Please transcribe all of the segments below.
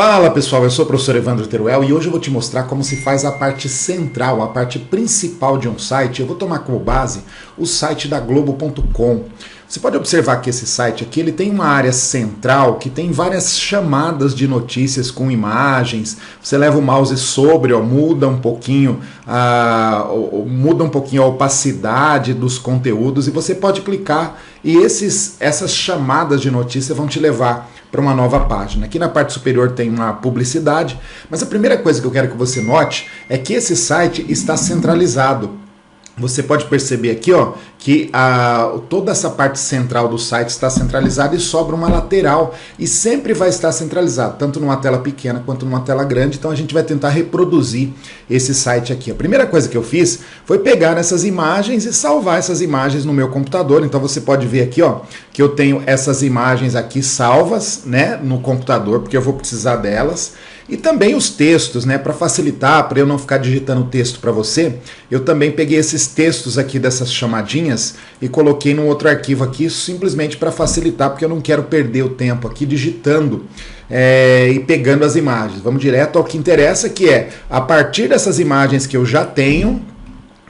Fala pessoal, eu sou o professor Evandro Teruel e hoje eu vou te mostrar como se faz a parte central, a parte principal de um site. Eu vou tomar como base o site da Globo.com. Você pode observar que esse site aqui ele tem uma área central que tem várias chamadas de notícias com imagens. Você leva o mouse sobre, muda um pouquinho a opacidade dos conteúdos e você pode clicar e essas chamadas de notícia vão te levar para uma nova página. Aqui na parte superior tem uma publicidade, mas a primeira coisa que eu quero que você note é que esse site está centralizado. Você pode perceber aqui que toda essa parte central do site está centralizada e sobra uma lateral e sempre vai estar centralizado, tanto numa tela pequena quanto numa tela grande. Então a gente vai tentar reproduzir esse site aqui. A primeira coisa que eu fiz foi pegar essas imagens e salvar essas imagens no meu computador. Então você pode ver aqui que eu tenho essas imagens aqui salvas, né, no computador, porque eu vou precisar delas. E também os textos, né, para facilitar, para eu não ficar digitando texto para você, eu também peguei esses textos aqui dessas chamadinhas e coloquei num outro arquivo aqui, simplesmente para facilitar, porque eu não quero perder o tempo aqui digitando e pegando as imagens. Vamos direto ao que interessa, que é, a partir dessas imagens que eu já tenho,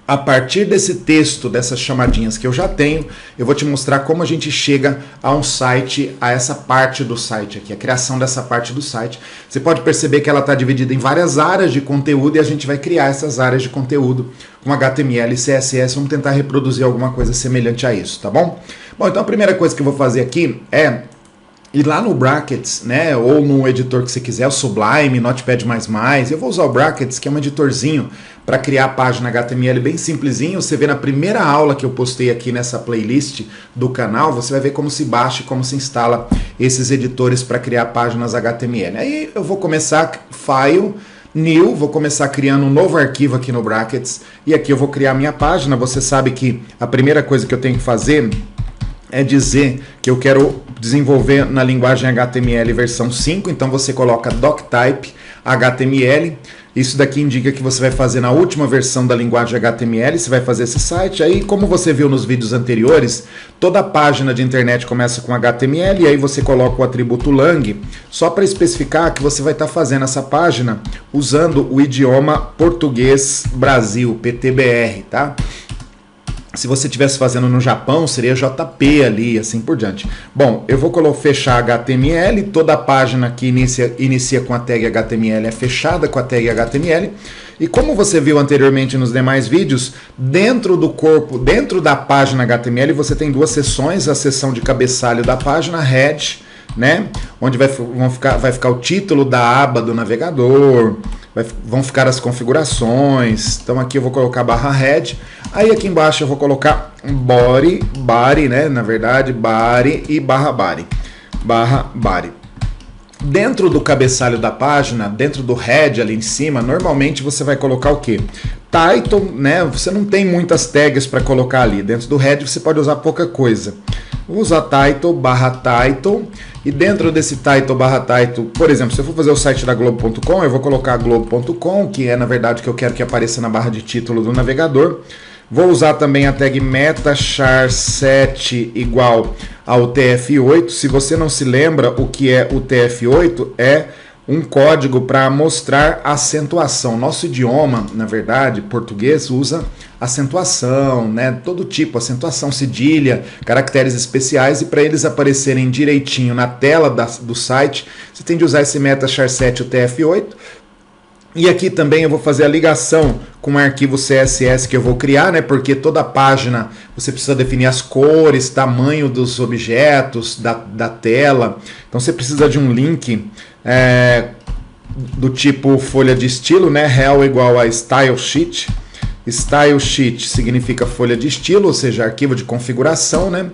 a partir desse texto, dessas chamadinhas que eu já tenho, eu vou te mostrar como a gente chega a um site, a essa parte do site aqui, a criação dessa parte do site. Você pode perceber que ela está dividida em várias áreas de conteúdo e a gente vai criar essas áreas de conteúdo com HTML e CSS. Vamos tentar reproduzir alguma coisa semelhante a isso, tá bom? Bom, então a primeira coisa que eu vou fazer aqui é ir lá no Brackets, né, ou no editor que você quiser, o Sublime, Notepad++. Eu vou usar o Brackets, que é um editorzinho para criar a página HTML bem simplesinho. Você vê na primeira aula que eu postei aqui nessa playlist do canal, você vai ver como se baixa e como se instala esses editores para criar páginas HTML. Aí eu vou começar File, New, vou começar criando um novo arquivo aqui no Brackets e aqui eu vou criar minha página. Você sabe que a primeira coisa que eu tenho que fazer é dizer que eu quero desenvolver na linguagem HTML versão 5, então você coloca doctype HTML. Isso daqui indica que você vai fazer na última versão da linguagem HTML, você vai fazer esse site. Aí, como você viu nos vídeos anteriores, toda página de internet começa com HTML e aí você coloca o atributo lang, só para especificar que você vai estar fazendo essa página usando o idioma português Brasil, PTBR, tá? Se você estivesse fazendo no Japão, seria JP ali, assim por diante. Bom, eu vou fechar HTML, toda a página que inicia com a tag HTML é fechada com a tag HTML. E como você viu anteriormente nos demais vídeos, dentro do corpo, dentro da página HTML, você tem duas seções, a seção de cabeçalho da página, head, né, onde vai ficar o título da aba do navegador, vão ficar as configurações. Então aqui eu vou colocar /head, aí aqui embaixo eu vou colocar body, né, na verdade, body e /body. Dentro do cabeçalho da página, dentro do head ali em cima, normalmente você vai colocar o quê? Title, né, você não tem muitas tags para colocar ali. Dentro do head você pode usar pouca coisa. Vou usar title, /title, e dentro desse title, /title, por exemplo, se eu for fazer o site da Globo.com, eu vou colocar Globo.com, que é na verdade o que eu quero que apareça na barra de título do navegador. Vou usar também a tag metachar7 igual ao TF8. Se você não se lembra o que é o TF8, é um código para mostrar acentuação. Nosso idioma, na verdade, português, usa acentuação, né? Todo tipo, acentuação, cedilha, caracteres especiais, e para eles aparecerem direitinho na tela do site, você tem de usar esse metachar7, o TF8. E aqui também eu vou fazer a ligação com o arquivo CSS que eu vou criar, né? Porque toda página você precisa definir as cores, tamanho dos objetos, da tela. Então você precisa de um link do tipo folha de estilo, né? Rel igual a style sheet. Style sheet significa folha de estilo, ou seja, arquivo de configuração, né?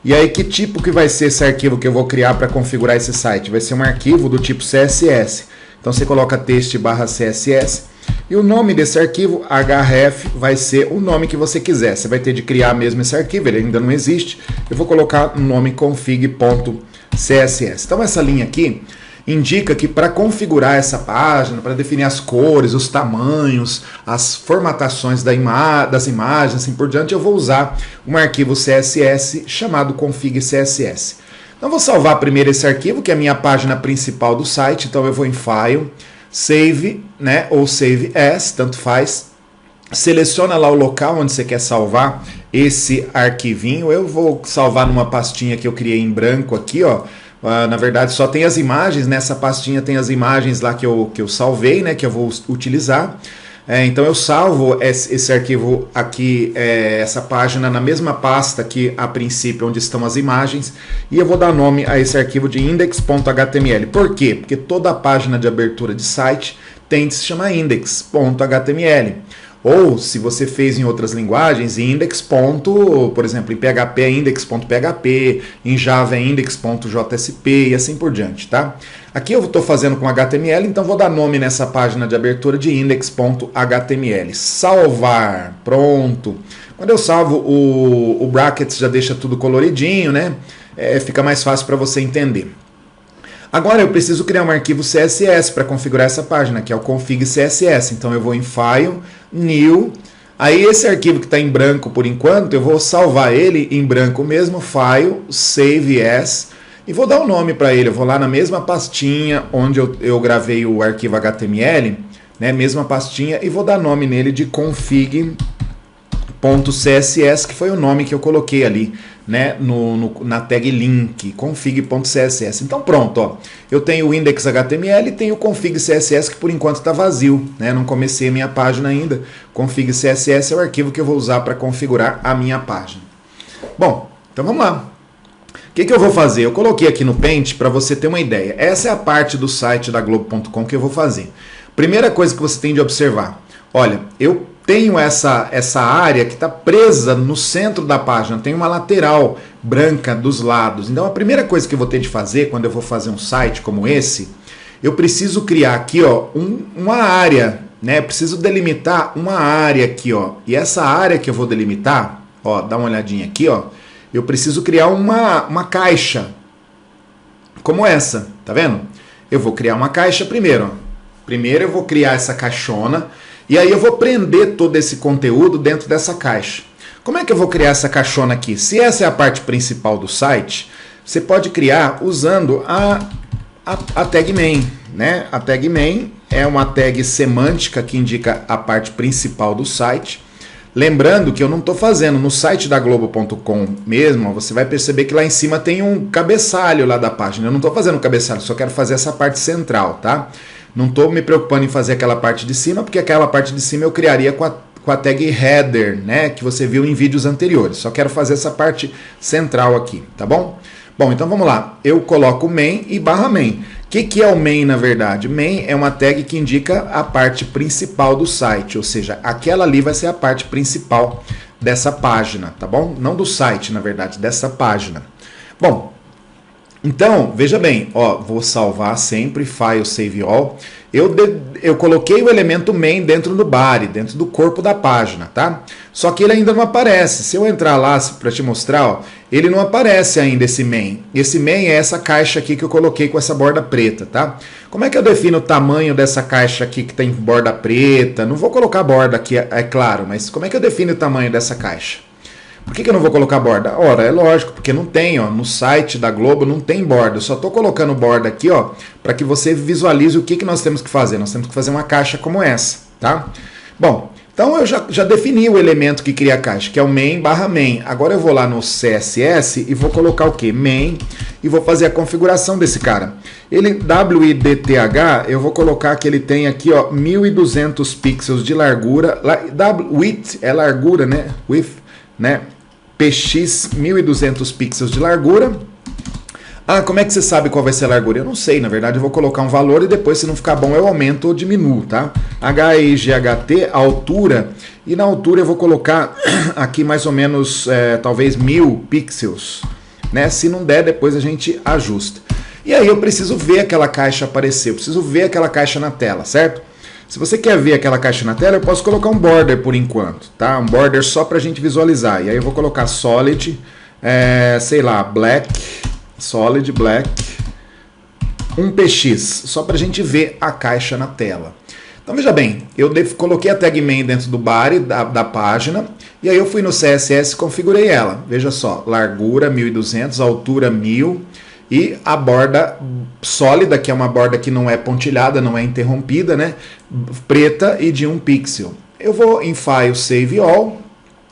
E aí que tipo que vai ser esse arquivo que eu vou criar para configurar esse site? Vai ser um arquivo do tipo CSS. Então você coloca text/css e o nome desse arquivo, href, vai ser o nome que você quiser. Você vai ter de criar mesmo esse arquivo, ele ainda não existe. Eu vou colocar o nome config.css. Então essa linha aqui indica que para configurar essa página, para definir as cores, os tamanhos, as formatações das imagens, assim por diante, eu vou usar um arquivo CSS chamado config.css. Então vou salvar primeiro esse arquivo, que é a minha página principal do site. Então eu vou em File, Save, né, ou Save As, tanto faz. Seleciona lá o local onde você quer salvar esse arquivinho. Eu vou salvar numa pastinha que eu criei em branco aqui, ó. Na verdade só tem as imagens, nessa pastinha tem as imagens lá que eu salvei, né, que eu vou utilizar. Então eu salvo esse arquivo aqui, essa página na mesma pasta que a princípio onde estão as imagens, e eu vou dar nome a esse arquivo de index.html. Por quê? Porque toda a página de abertura de site tem de se chamar index.html. Ou, se você fez em outras linguagens, index. Por exemplo, em PHP é index.php, em Java é index.jsp e assim por diante, tá? Aqui eu estou fazendo com HTML, então vou dar nome nessa página de abertura de index.html. Salvar, pronto. Quando eu salvo, o brackets já deixa tudo coloridinho, né? Fica mais fácil para você entender. Agora eu preciso criar um arquivo CSS para configurar essa página, que é o config CSS. Então eu vou em File, New, aí esse arquivo que está em branco por enquanto, eu vou salvar ele em branco mesmo, File, Save As, e vou dar um nome para ele. Eu vou lá na mesma pastinha onde eu gravei o arquivo HTML, né, mesma pastinha, e vou dar nome nele de config.css, que foi o nome que eu coloquei ali, né, na tag link, config.css. Então pronto, ó, eu tenho o index.html e tenho o config.css, que por enquanto está vazio, né, não comecei a minha página ainda. Config.css é o arquivo que eu vou usar para configurar a minha página. Bom, então vamos lá. O que eu vou fazer? Eu coloquei aqui no Paint para você ter uma ideia. Essa é a parte do site da Globo.com que eu vou fazer. Primeira coisa que você tem de observar. Olha, eu tenho essa área que está presa no centro da página. Tem uma lateral branca dos lados. Então a primeira coisa que eu vou ter de fazer quando eu vou fazer um site como esse, eu preciso criar aqui, ó, uma área, né? Eu preciso delimitar uma área aqui, ó. E essa área que eu vou delimitar, ó, dá uma olhadinha aqui, ó. Eu preciso criar uma caixa como essa, tá vendo? Eu vou criar uma caixa primeiro, ó. Primeiro eu vou criar essa caixona e aí eu vou prender todo esse conteúdo dentro dessa caixa. Como é que eu vou criar essa caixona aqui? Se essa é a parte principal do site, você pode criar usando a tag main, né? A tag main é uma tag semântica que indica a parte principal do site. Lembrando que eu não estou fazendo no site da Globo.com mesmo, você vai perceber que lá em cima tem um cabeçalho lá da página. Eu não estou fazendo o cabeçalho, só quero fazer essa parte central, tá? Não estou me preocupando em fazer aquela parte de cima, porque aquela parte de cima eu criaria com a tag header, né? Que você viu em vídeos anteriores. Só quero fazer essa parte central aqui, tá bom? Bom, então vamos lá. Eu coloco main e barra main. O que é o main, na verdade? Main é uma tag que indica a parte principal do site, ou seja, aquela ali vai ser a parte principal dessa página, tá bom? Não do site, na verdade, dessa página. Bom, então, veja bem, ó, vou salvar sempre, File, Save All. Eu coloquei o elemento main dentro do body, dentro do corpo da página, tá? Só que ele ainda não aparece. Se eu entrar lá para te mostrar, ó, ele não aparece ainda esse main. Esse main é essa caixa aqui que eu coloquei com essa borda preta, tá? Como é que eu defino o tamanho dessa caixa aqui que tem borda preta? Não vou colocar borda aqui, é claro, mas como é que eu defino o tamanho dessa caixa? Por que eu não vou colocar borda? Ora, é lógico, porque não tem, ó, no site da Globo não tem borda. Eu só estou colocando borda aqui, ó, para que você visualize o que nós temos que fazer. Nós temos que fazer uma caixa como essa, tá? Bom, então eu já defini o elemento que cria a caixa, que é o main barra main. Agora eu vou lá no CSS e vou colocar o quê? Main, e vou fazer a configuração desse cara. Ele, width, eu vou colocar que ele tem aqui, ó, 1200 pixels de largura. Width é largura, né? Width, né? PX 1200 pixels de largura. Ah, como é que você sabe qual vai ser a largura? Eu não sei, na verdade eu vou colocar um valor e depois, se não ficar bom, eu aumento ou diminuo, tá? HIGHT, a altura, e na altura eu vou colocar aqui mais ou menos, talvez 1000 pixels, né? Se não der, depois a gente ajusta. E aí eu preciso ver aquela caixa aparecer, eu preciso ver aquela caixa na tela, certo? Se você quer ver aquela caixa na tela, eu posso colocar um border por enquanto, tá? Um border só pra gente visualizar. E aí eu vou colocar solid, sei lá, black, solid black, 1px, só pra gente ver a caixa na tela. Então veja bem, eu coloquei a tag main dentro do body da página, e aí eu fui no CSS e configurei ela. Veja só, largura 1200, altura 1000, e a borda sólida, que é uma borda que não é pontilhada, não é interrompida, né? Preta e de 1 pixel. Eu vou em File, Save All,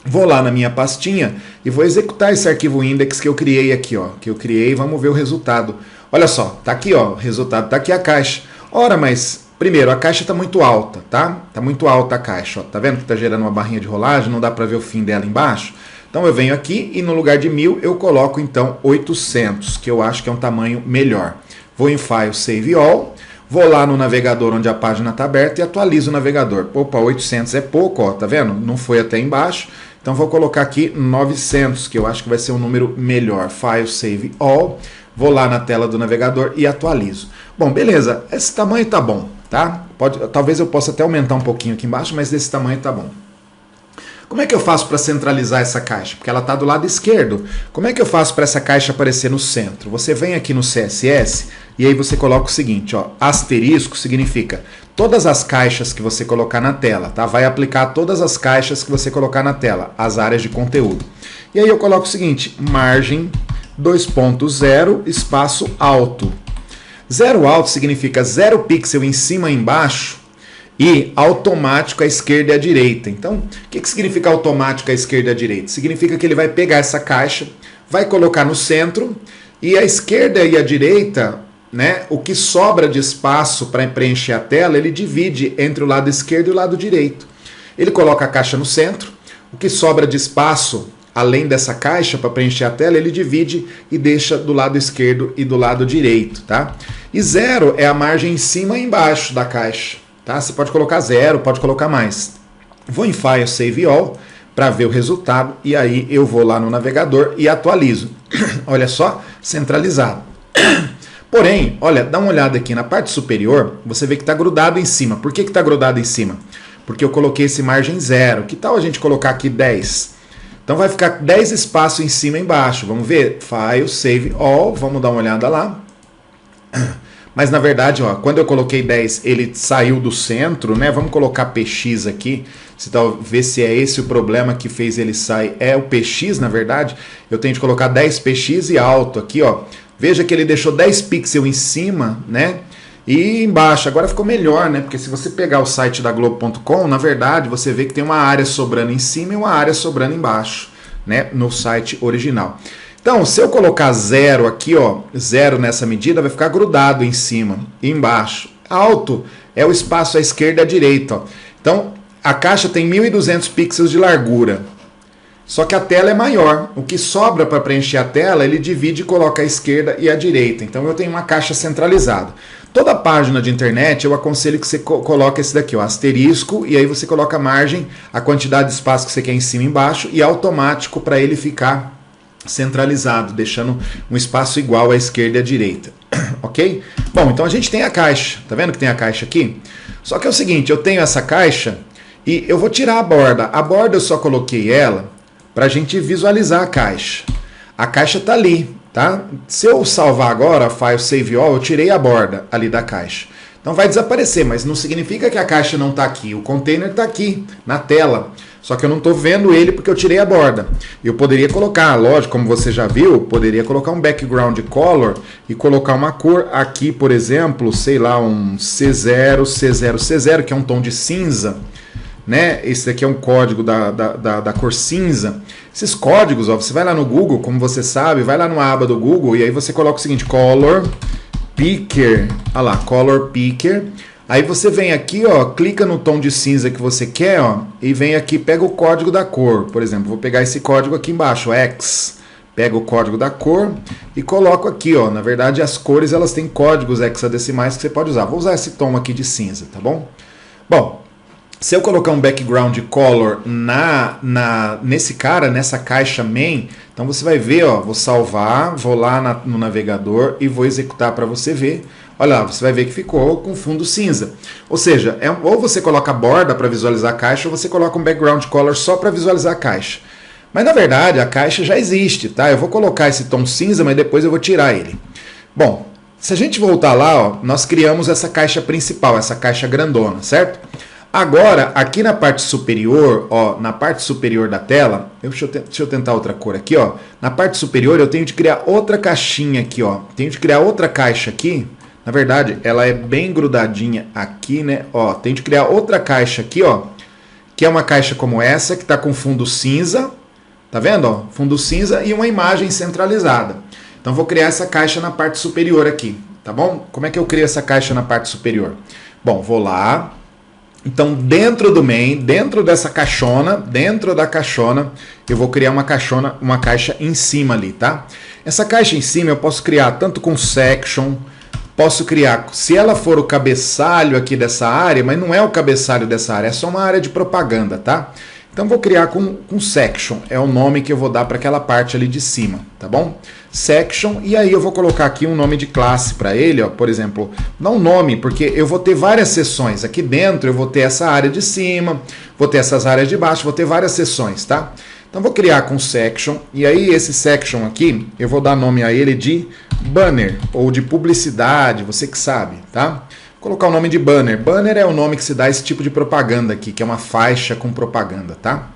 vou lá na minha pastinha e vou executar esse arquivo index que eu criei aqui, ó. Que eu criei, vamos ver o resultado. Olha só, tá aqui, ó, o resultado tá aqui a caixa. Ora, mas primeiro, a caixa tá muito alta, tá? Tá muito alta a caixa, ó. Tá vendo que tá gerando uma barrinha de rolagem, não dá para ver o fim dela embaixo? Então eu venho aqui e no lugar de 1000 eu coloco então 800, que eu acho que é um tamanho melhor. Vou em File, Save All, vou lá no navegador onde a página está aberta e atualizo o navegador. Opa, 800 é pouco, ó, tá vendo? Não foi até embaixo. Então vou colocar aqui 900, que eu acho que vai ser um número melhor. File, Save All, vou lá na tela do navegador e atualizo. Bom, beleza, esse tamanho tá bom, tá? Talvez eu possa até aumentar um pouquinho aqui embaixo, mas desse tamanho tá bom. Como é que eu faço para centralizar essa caixa? Porque ela está do lado esquerdo. Como é que eu faço para essa caixa aparecer no centro? Você vem aqui no CSS e aí você coloca o seguinte, ó, asterisco significa todas as caixas que você colocar na tela, tá? Vai aplicar todas as caixas que você colocar na tela, as áreas de conteúdo. E aí eu coloco o seguinte, margem 2.0 espaço alto. 0 alto significa 0 pixel em cima e embaixo, e automático à esquerda e à direita. Então, o que significa automático à esquerda e à direita? Significa que ele vai pegar essa caixa, vai colocar no centro, e à esquerda e à direita, né, o que sobra de espaço para preencher a tela, ele divide entre o lado esquerdo e o lado direito. Ele coloca a caixa no centro, o que sobra de espaço, além dessa caixa para preencher a tela, ele divide e deixa do lado esquerdo e do lado direito, tá? E 0 é a margem em cima e embaixo da caixa. Tá? Você pode colocar 0, pode colocar mais. Vou em File, Save All para ver o resultado e aí eu vou lá no navegador e atualizo. Olha só, centralizado. Porém, olha, dá uma olhada aqui na parte superior, você vê que está grudado em cima. Por que está grudado em cima? Porque eu coloquei esse margem 0. Que tal a gente colocar aqui 10? Então vai ficar 10 espaços em cima e embaixo. Vamos ver? File, Save All, vamos dar uma olhada lá. Mas na verdade, ó, quando eu coloquei 10, ele saiu do centro, né? Vamos colocar PX aqui, ver se é esse o problema que fez ele sair. É o PX, na verdade. Eu tenho que colocar 10 PX e alto aqui, ó. Veja que ele deixou 10 pixels em cima, né? E embaixo. Agora ficou melhor, né? Porque se você pegar o site da Globo.com, na verdade, você vê que tem uma área sobrando em cima e uma área sobrando embaixo, né? No site original. Então, se eu colocar 0 aqui, ó, 0 nessa medida, vai ficar grudado em cima e embaixo. Alto é o espaço à esquerda e à direita, ó. Então, a caixa tem 1.200 pixels de largura. Só que a tela é maior. O que sobra para preencher a tela, ele divide e coloca à esquerda e à direita. Então, eu tenho uma caixa centralizada. Toda página de internet, eu aconselho que você coloque esse daqui, ó, asterisco, e aí você coloca a margem, a quantidade de espaço que você quer em cima e embaixo, e automático para ele ficar centralizado, deixando um espaço igual à esquerda e à direita, ok? Bom, então a gente tem a caixa, tá vendo que tem a caixa aqui? Só que é o seguinte, eu tenho essa caixa e eu vou tirar a borda eu só coloquei ela para a gente visualizar a caixa tá ali, tá? Se eu salvar agora, File, Save All, eu tirei a borda ali da caixa. Então vai desaparecer, mas não significa que a caixa não está aqui. O container está aqui, na tela. Só que eu não estou vendo ele porque eu tirei a borda. Eu poderia colocar, lógico, como você já viu, poderia colocar um background color e colocar uma cor aqui, por exemplo, sei lá, um C0, C0, C0, que é um tom de cinza. Né? Esse daqui é um código da cor cinza. Esses códigos, ó, você vai lá no Google, como você sabe, vai lá numa aba do Google e aí você coloca o seguinte, color picker, olha lá, color picker. Aí você vem aqui, ó, clica no tom de cinza que você quer, ó, e vem aqui, pega o código da cor. Por exemplo, vou pegar esse código aqui embaixo, X. Pega o código da cor e coloco aqui, ó. Na verdade, as cores elas têm códigos hexadecimais que você pode usar. Vou usar esse tom aqui de cinza, tá bom? Bom, se eu colocar um background color nesse cara, nessa caixa main, então você vai ver, ó, vou salvar, vou lá no navegador e vou executar para você ver. Olha lá, você vai ver que ficou com fundo cinza. Ou seja, ou você coloca a borda para visualizar a caixa, ou você coloca um background color só para visualizar a caixa. Mas na verdade a caixa já existe, tá? Eu vou colocar esse tom cinza, mas depois eu vou tirar ele. Bom, se a gente voltar lá, ó, nós criamos essa caixa principal, essa caixa grandona, certo? Agora, aqui na parte superior, ó, na parte superior da tela, deixa eu tentar outra cor aqui, ó. Na parte superior eu tenho de criar outra caixinha aqui, ó. Tenho de criar outra caixa aqui. Na verdade, ela é bem grudadinha aqui, né? Ó, tenho de criar outra caixa aqui, ó. Que é uma caixa como essa, que tá com fundo cinza. Tá vendo, ó? Fundo cinza e uma imagem centralizada. Então, vou criar essa caixa na parte superior aqui, tá bom? Como é que eu crio essa caixa na parte superior? Bom, vou lá. Então, dentro do main, dentro dessa caixona, dentro da caixona, eu vou criar uma caixa em cima ali, tá? Essa caixa em cima eu posso criar tanto com section, posso criar, se ela for o cabeçalho aqui dessa área, mas não é o cabeçalho dessa área, é só uma área de propaganda, tá? Então, vou criar com section, é o nome que eu vou dar para aquela parte ali de cima, tá bom? Section, e aí eu vou colocar aqui um nome de classe para ele, ó, por exemplo, não um nome, porque eu vou ter várias seções, aqui dentro eu vou ter essa área de cima, vou ter essas áreas de baixo, vou ter várias seções, tá? Então, vou criar com section, e aí esse section aqui, eu vou dar nome a ele de banner, ou de publicidade, você que sabe, tá? Colocar o nome de banner. Banner é o nome que se dá a esse tipo de propaganda aqui, que é uma faixa com propaganda, tá?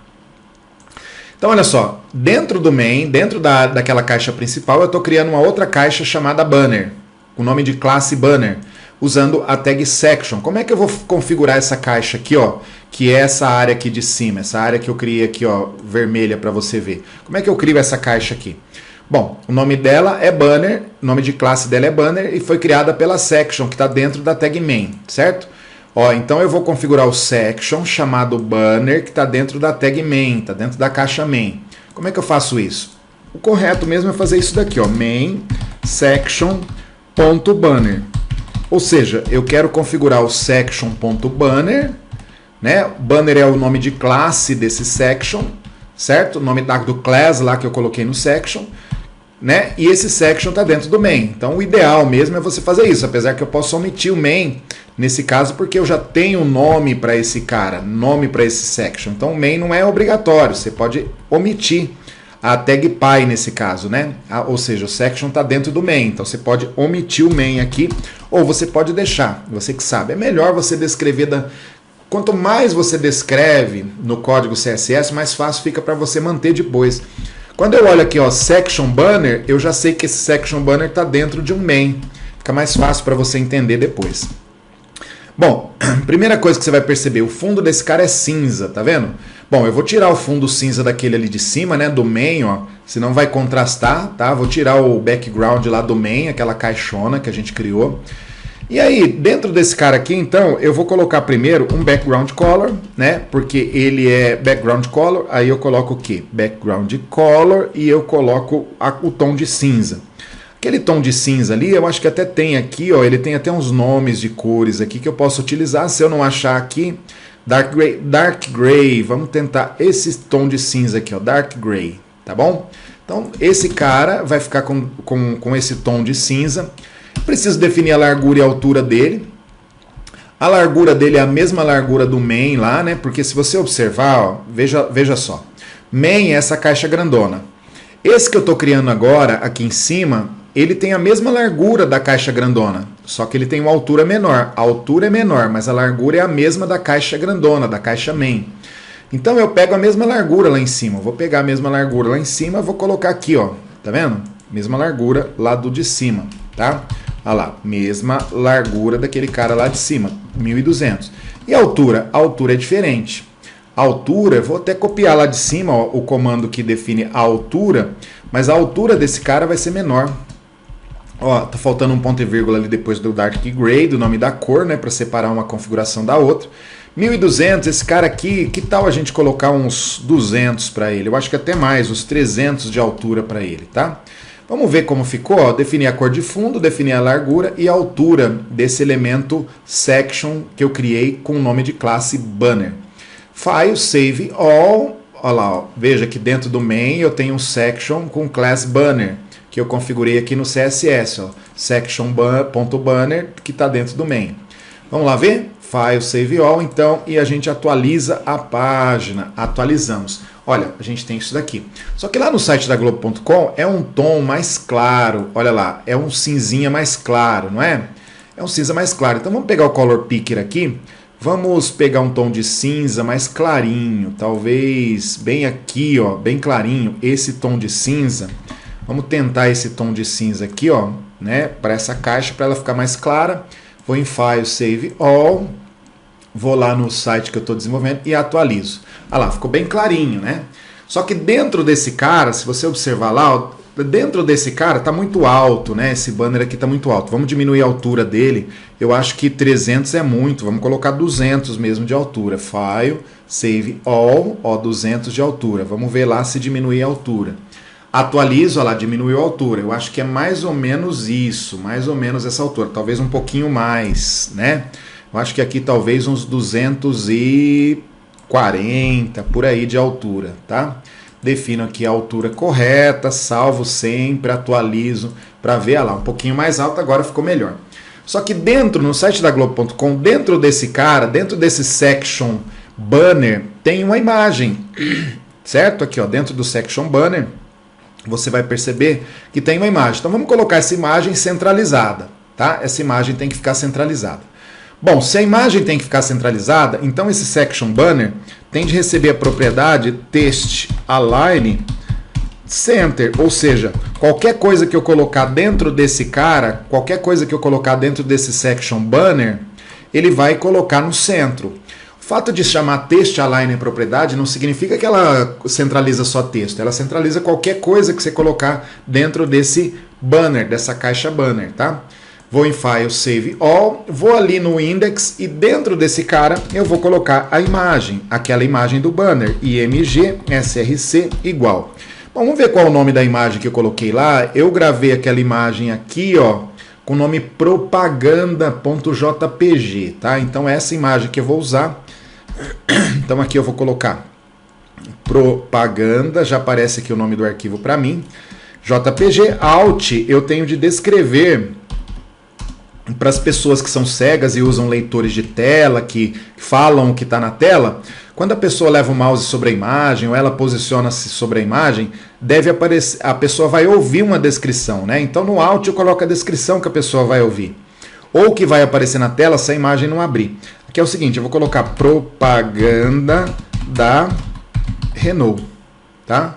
Então, olha só, dentro do main, dentro daquela caixa principal, eu estou criando uma outra caixa chamada banner, com o nome de classe banner, usando a tag section. Como é que eu vou configurar essa caixa aqui, ó, que é essa área aqui de cima, essa área que eu criei aqui, ó, vermelha para você ver. Como é que eu crio essa caixa aqui? Bom, o nome dela é banner, o nome de classe dela é banner e foi criada pela section, que está dentro da tag main, certo? Ó, então eu vou configurar o section chamado banner, que está dentro da tag main, está dentro da caixa main. Como é que eu faço isso? O correto mesmo é fazer isso daqui, ó, main section.banner. Ou seja, eu quero configurar o section.banner, né? Banner é o nome de classe desse section, certo? O nome do class lá que eu coloquei no section. Né? E esse section está dentro do main. Então o ideal mesmo é você fazer isso, apesar que eu posso omitir o main nesse caso, porque eu já tenho nome para esse cara, nome para esse section. Então o main não é obrigatório, você pode omitir a tag py nesse caso, né? Ou seja, o section está dentro do main, então você pode omitir o main aqui, ou você pode deixar, você que sabe. É melhor você descrever Quanto mais você descreve no código CSS, mais fácil fica para você manter depois. Quando eu olho aqui, ó, section banner, eu já sei que esse section banner está dentro de um main. Fica mais fácil para você entender depois. Bom, primeira coisa que você vai perceber, o fundo desse cara é cinza, tá vendo? Bom, eu vou tirar o fundo cinza daquele ali de cima, né, do main, ó, senão vai contrastar, tá? Vou tirar o background lá do main, aquela caixona que a gente criou. E aí, dentro desse cara aqui, então, eu vou colocar primeiro um background color, né? Porque ele é background color, aí eu coloco o quê? Background color e eu coloco o tom de cinza. Aquele tom de cinza ali, eu acho que até tem aqui, ó, ele tem até uns nomes de cores aqui que eu posso utilizar. Se eu não achar aqui, dark gray, vamos tentar esse tom de cinza aqui, ó, dark gray, tá bom? Então, esse cara vai ficar com esse tom de cinza. Preciso definir a largura e a altura dele. A largura dele é a mesma largura do main lá, né? Porque se você observar, ó, veja só. Main é essa caixa grandona. Esse que eu estou criando agora, aqui em cima, ele tem a mesma largura da caixa grandona. Só que ele tem uma altura menor. A altura é menor, mas a largura é a mesma da caixa grandona, da caixa main. Então eu pego a mesma largura lá em cima. Eu vou pegar a mesma largura lá em cima e vou colocar aqui, ó. Tá vendo? Mesma largura lá do de cima, tá? Olha lá, mesma largura daquele cara lá de cima, 1200. E a altura? A altura é diferente. A altura, vou até copiar lá de cima, ó, o comando que define a altura, mas a altura desse cara vai ser menor. Ó, tá faltando um ponto e vírgula ali depois do dark gray, do nome da cor, né, para separar uma configuração da outra. 1200, esse cara aqui, que tal a gente colocar uns 200 para ele? Eu acho que até mais, uns 300 de altura para ele, tá? Vamos ver como ficou, ó. Definir a cor de fundo, definir a largura e a altura desse elemento section que eu criei com o nome de classe banner. File, save all, olha lá, ó. Veja que dentro do main eu tenho um section com class banner, que eu configurei aqui no CSS, ó. Section.banner, que está dentro do main. Vamos lá ver? File, save all, então, e a gente atualiza a página. Atualizamos. Olha, a gente tem isso daqui. Só que lá no site da Globo.com é um tom mais claro. Olha lá, é um cinzinha mais claro, não é? É um cinza mais claro. Então vamos pegar o Color Picker aqui. Vamos pegar um tom de cinza mais clarinho, talvez bem aqui, ó, bem clarinho, esse tom de cinza. Vamos tentar esse tom de cinza aqui, ó, né, para essa caixa, para ela ficar mais clara. Vou em File, Save All, vou lá no site que eu estou desenvolvendo e atualizo. Olha lá, ficou bem clarinho, né? Só que dentro desse cara, se você observar lá, ó, dentro desse cara tá muito alto, né? Esse banner aqui tá muito alto. Vamos diminuir a altura dele. Eu acho que 300 é muito. Vamos colocar 200 mesmo de altura. File, Save All, ó, 200 de altura. Vamos ver lá se diminuir a altura. Atualizo, ó lá, diminuiu a altura. Eu acho que é mais ou menos isso, mais ou menos essa altura. Talvez um pouquinho mais, né? Eu acho que aqui talvez uns 240, por aí de altura, tá? Defino aqui a altura correta, salvo sempre, atualizo para ver, olha lá, um pouquinho mais alto, agora ficou melhor. Só que dentro, no site da Globo.com, dentro desse cara, dentro desse section banner, tem uma imagem, certo? Aqui, ó, dentro do section banner, você vai perceber que tem uma imagem. Então vamos colocar essa imagem centralizada, tá? Essa imagem tem que ficar centralizada. Bom, se a imagem tem que ficar centralizada, então esse section banner tem de receber a propriedade text align center, ou seja, qualquer coisa que eu colocar dentro desse cara, qualquer coisa que eu colocar dentro desse section banner, ele vai colocar no centro. O fato de chamar text align propriedade não significa que ela centraliza só texto, ela centraliza qualquer coisa que você colocar dentro desse banner, dessa caixa banner, tá? Vou em File, Save All, vou ali no Index e dentro desse cara eu vou colocar a imagem, aquela imagem do banner, img src igual. Bom, vamos ver qual é o nome da imagem que eu coloquei lá. Eu gravei aquela imagem aqui, ó, com o nome propaganda.jpg, tá? Então essa imagem que eu vou usar. Então aqui eu vou colocar propaganda, já aparece aqui o nome do arquivo para mim. JPG, Alt, eu tenho de descrever para as pessoas que são cegas e usam leitores de tela, que falam o que está na tela, quando a pessoa leva o mouse sobre a imagem ou ela posiciona-se sobre a imagem, deve aparecer, a pessoa vai ouvir uma descrição, né? Então no Alt eu coloco a descrição que a pessoa vai ouvir. Ou que vai aparecer na tela se a imagem não abrir. Aqui é o seguinte, eu vou colocar propaganda da Renault, tá?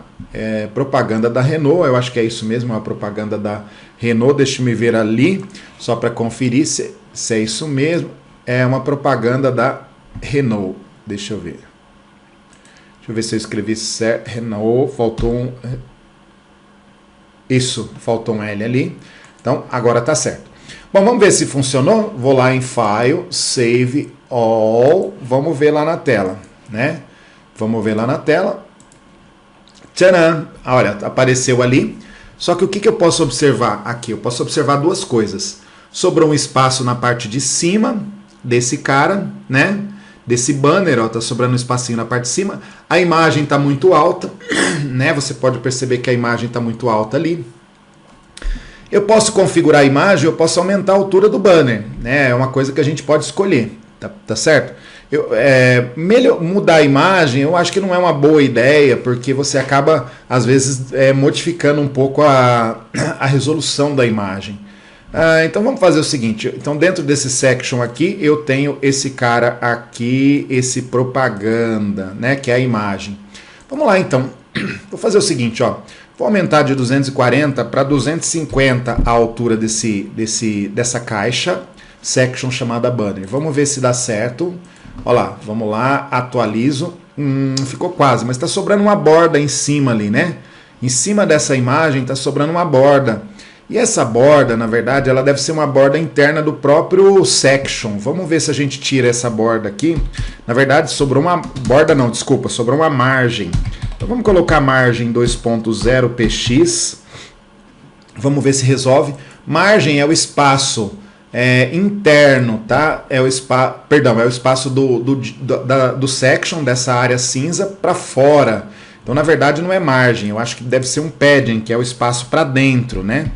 Propaganda da Renault, eu acho que é isso mesmo, a propaganda da Renault, deixa eu me ver ali, só para conferir se é isso mesmo, é uma propaganda da Renault, deixa eu ver se eu escrevi certo, Renault, faltou um, isso, faltou um L ali, então agora tá certo. Bom, vamos ver se funcionou, vou lá em File, Save All, vamos ver lá na tela, né? Vamos ver lá na tela. Tcharam! Olha, apareceu ali. Só que o que eu posso observar aqui? Eu posso observar duas coisas. Sobrou um espaço na parte de cima desse cara, né? Desse banner, ó, tá sobrando um espacinho na parte de cima. A imagem tá muito alta, né? Você pode perceber que a imagem tá muito alta ali. Eu posso configurar a imagem, eu posso aumentar a altura do banner, né? É uma coisa que a gente pode escolher, tá certo? Mudar a imagem, eu acho que não é uma boa ideia, porque você acaba, às vezes, modificando um pouco a resolução da imagem. Então vamos fazer o seguinte, então dentro desse section aqui, eu tenho esse cara aqui, esse propaganda, né, que é a imagem. Vamos lá então, vou fazer o seguinte, ó, vou aumentar de 240 para 250 a altura dessa caixa, section chamada banner. Vamos ver se dá certo. Olha lá, vamos lá, atualizo. Ficou quase, mas está sobrando uma borda em cima ali, né? Em cima dessa imagem está sobrando uma borda. E essa borda, na verdade, ela deve ser uma borda interna do próprio section. Vamos ver se a gente tira essa borda aqui. Na verdade, sobrou uma borda, não, desculpa, sobrou uma margem. Então vamos colocar a margem 2.0 px. Vamos ver se resolve. Margem é o espaço interno, tá? É o espaço do section, dessa área cinza, para fora. Então, na verdade, não é margem. Eu acho que deve ser um padding, que é o espaço para dentro, né?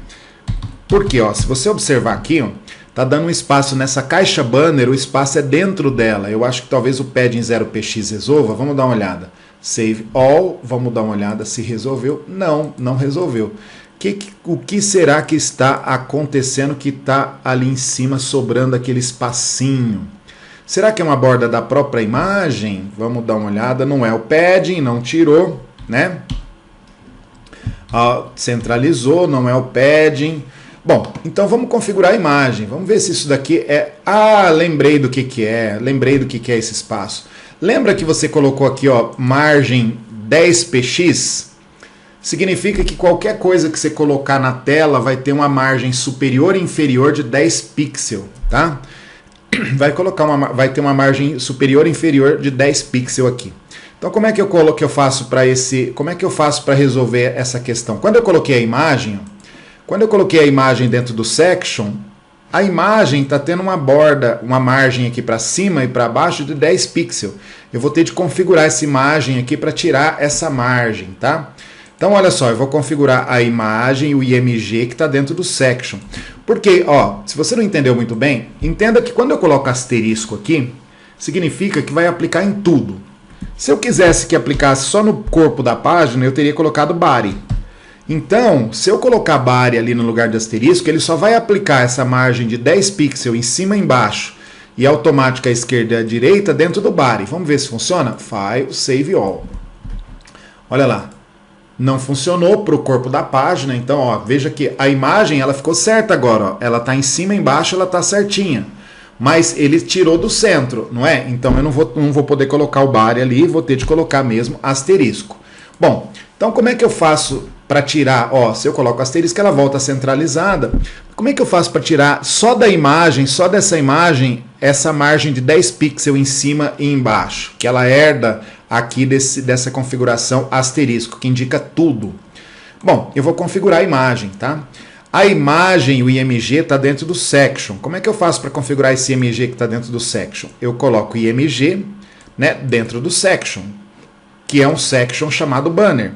Porque, ó, se você observar aqui, ó, tá dando um espaço nessa caixa banner, o espaço é dentro dela. Eu acho que talvez o padding 0px resolva. Vamos dar uma olhada. Save all, vamos dar uma olhada se resolveu. Não resolveu. O que será que está acontecendo que está ali em cima sobrando aquele espacinho? Será que é uma borda da própria imagem? Vamos dar uma olhada. Não é o padding, não tirou, né? Centralizou, não é o padding. Bom, então vamos configurar a imagem. Vamos ver se isso daqui é... lembrei do que é. Lembrei do que é esse espaço. Lembra que você colocou aqui, ó, margem 10px? Significa que qualquer coisa que você colocar na tela vai ter uma margem superior e inferior de 10 pixels, tá? Vai ter uma margem superior e inferior de 10 pixels aqui. Então como é que eu faço para como é que eu faço para resolver essa questão? Quando eu coloquei a imagem, quando eu coloquei a imagem dentro do section, a imagem está tendo uma borda, uma margem aqui para cima e para baixo de 10 pixels. Eu vou ter de configurar essa imagem aqui para tirar essa margem, tá? Então olha só, eu vou configurar a imagem e o IMG que está dentro do section. Porque, ó, se você não entendeu muito bem, entenda que quando eu coloco asterisco aqui, significa que vai aplicar em tudo. Se eu quisesse que aplicasse só no corpo da página, eu teria colocado body. Então, se eu colocar body ali no lugar de asterisco, ele só vai aplicar essa margem de 10 pixels em cima e embaixo e automática à esquerda e à direita dentro do body. Vamos ver se funciona? File, Save All. Olha lá. Não funcionou para o corpo da página, então ó, veja que a imagem ela ficou certa agora. Ó. Ela está em cima e embaixo, ela está certinha. Mas ele tirou do centro, não é? Então eu não vou poder colocar o body ali, vou ter de colocar mesmo asterisco. Bom, então como é que eu faço para tirar? Ó, se eu coloco asterisco, ela volta centralizada. Como é que eu faço para tirar só da imagem, só dessa imagem, essa margem de 10 pixels em cima e embaixo? Que ela herda aqui dessa configuração asterisco, que indica tudo. Bom, eu vou configurar a imagem, tá? A imagem, o IMG, está dentro do section. Como é que eu faço para configurar esse IMG que está dentro do section? Eu coloco o IMG, né, dentro do section, que é um section chamado banner.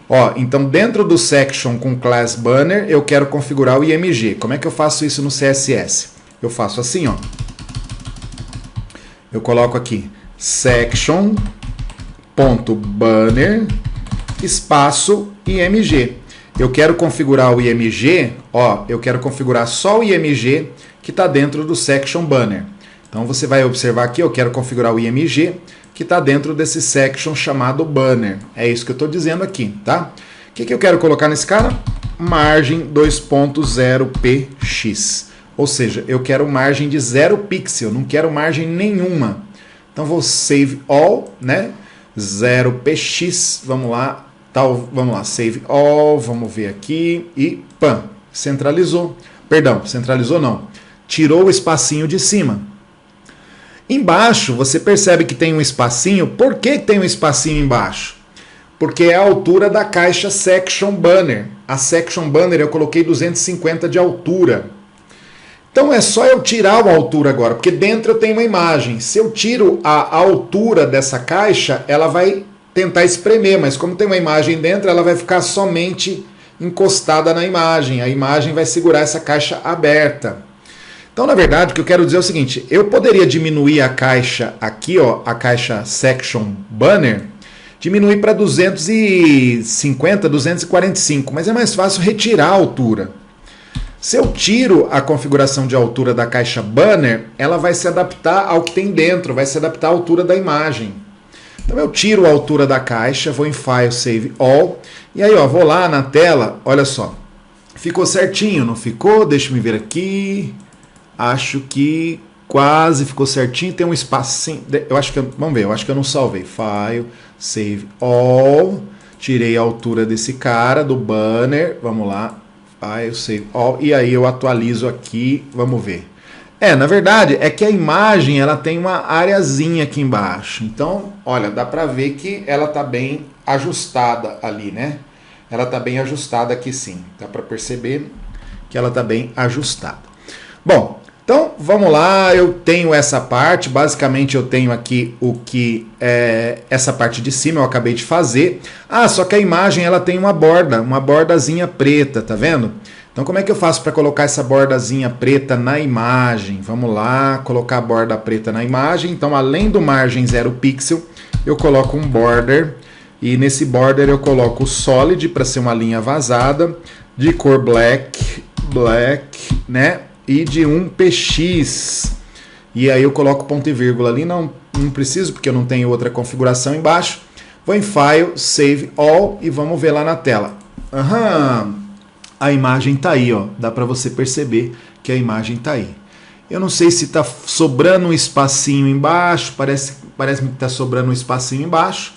Ó, então dentro do section com class banner, eu quero configurar o IMG. Como é que eu faço isso no CSS? Eu faço assim, ó. Eu coloco aqui section.banner espaço IMG. Eu quero configurar o IMG, ó, eu quero configurar só o IMG que está dentro do section banner. Então você vai observar aqui, eu quero configurar o IMG que está dentro desse section chamado banner. É isso que eu estou dizendo aqui, tá? O que eu quero colocar nesse cara? Margem 2.0px. Ou seja, eu quero margem de 0 pixel, não quero margem nenhuma. Então vou save all, né? 0px, vamos lá. Vamos lá, save all, vamos ver aqui e pam, centralizou. Perdão, centralizou não. Tirou o espacinho de cima. Embaixo, você percebe que tem um espacinho. Por que tem um espacinho embaixo? Porque é a altura da caixa section banner. A section banner eu coloquei 250 de altura. Então é só eu tirar a altura agora, porque dentro eu tenho uma imagem. Se eu tiro a altura dessa caixa, ela vai tentar espremer, mas como tem uma imagem dentro, ela vai ficar somente encostada na imagem. A imagem vai segurar essa caixa aberta. Então, na verdade, o que eu quero dizer é o seguinte, eu poderia diminuir a caixa aqui, ó, a caixa section banner, diminuir para 250, 245, mas é mais fácil retirar a altura. Se eu tiro a configuração de altura da caixa banner, ela vai se adaptar ao que tem dentro, vai se adaptar à altura da imagem. Então eu tiro a altura da caixa, vou em File, Save All, e aí ó, vou lá na tela, olha só, ficou certinho, não ficou? Deixa eu ver aqui, acho que quase ficou certinho, tem um espacinho, eu acho que, vamos ver, eu acho que eu não salvei, File, Save All, tirei a altura desse cara, do banner, vamos lá, File, Save All, e aí eu atualizo aqui, vamos ver. Na verdade, é que a imagem ela tem uma areazinha aqui embaixo. Então, olha, dá pra ver que ela tá bem ajustada ali, né? Ela tá bem ajustada aqui sim. Dá pra perceber que ela tá bem ajustada. Bom, então vamos lá. Eu tenho essa parte. Basicamente eu tenho aqui o que é essa parte de cima eu acabei de fazer. Só que a imagem ela tem uma bordazinha preta, tá vendo? Então como é que eu faço para colocar essa bordazinha preta na imagem? Vamos lá, colocar a borda preta na imagem. Então além do margem 0 pixel, eu coloco um border. E nesse border eu coloco o solid para ser uma linha vazada, de cor black, né? E de 1px. e aí eu coloco ponto e vírgula ali, não preciso porque eu não tenho outra configuração embaixo. Vou em File, Save All e vamos ver lá na tela. A imagem tá aí, ó. Dá para você perceber que a imagem tá aí. Eu não sei se tá sobrando um espacinho embaixo, parece-me que tá sobrando um espacinho embaixo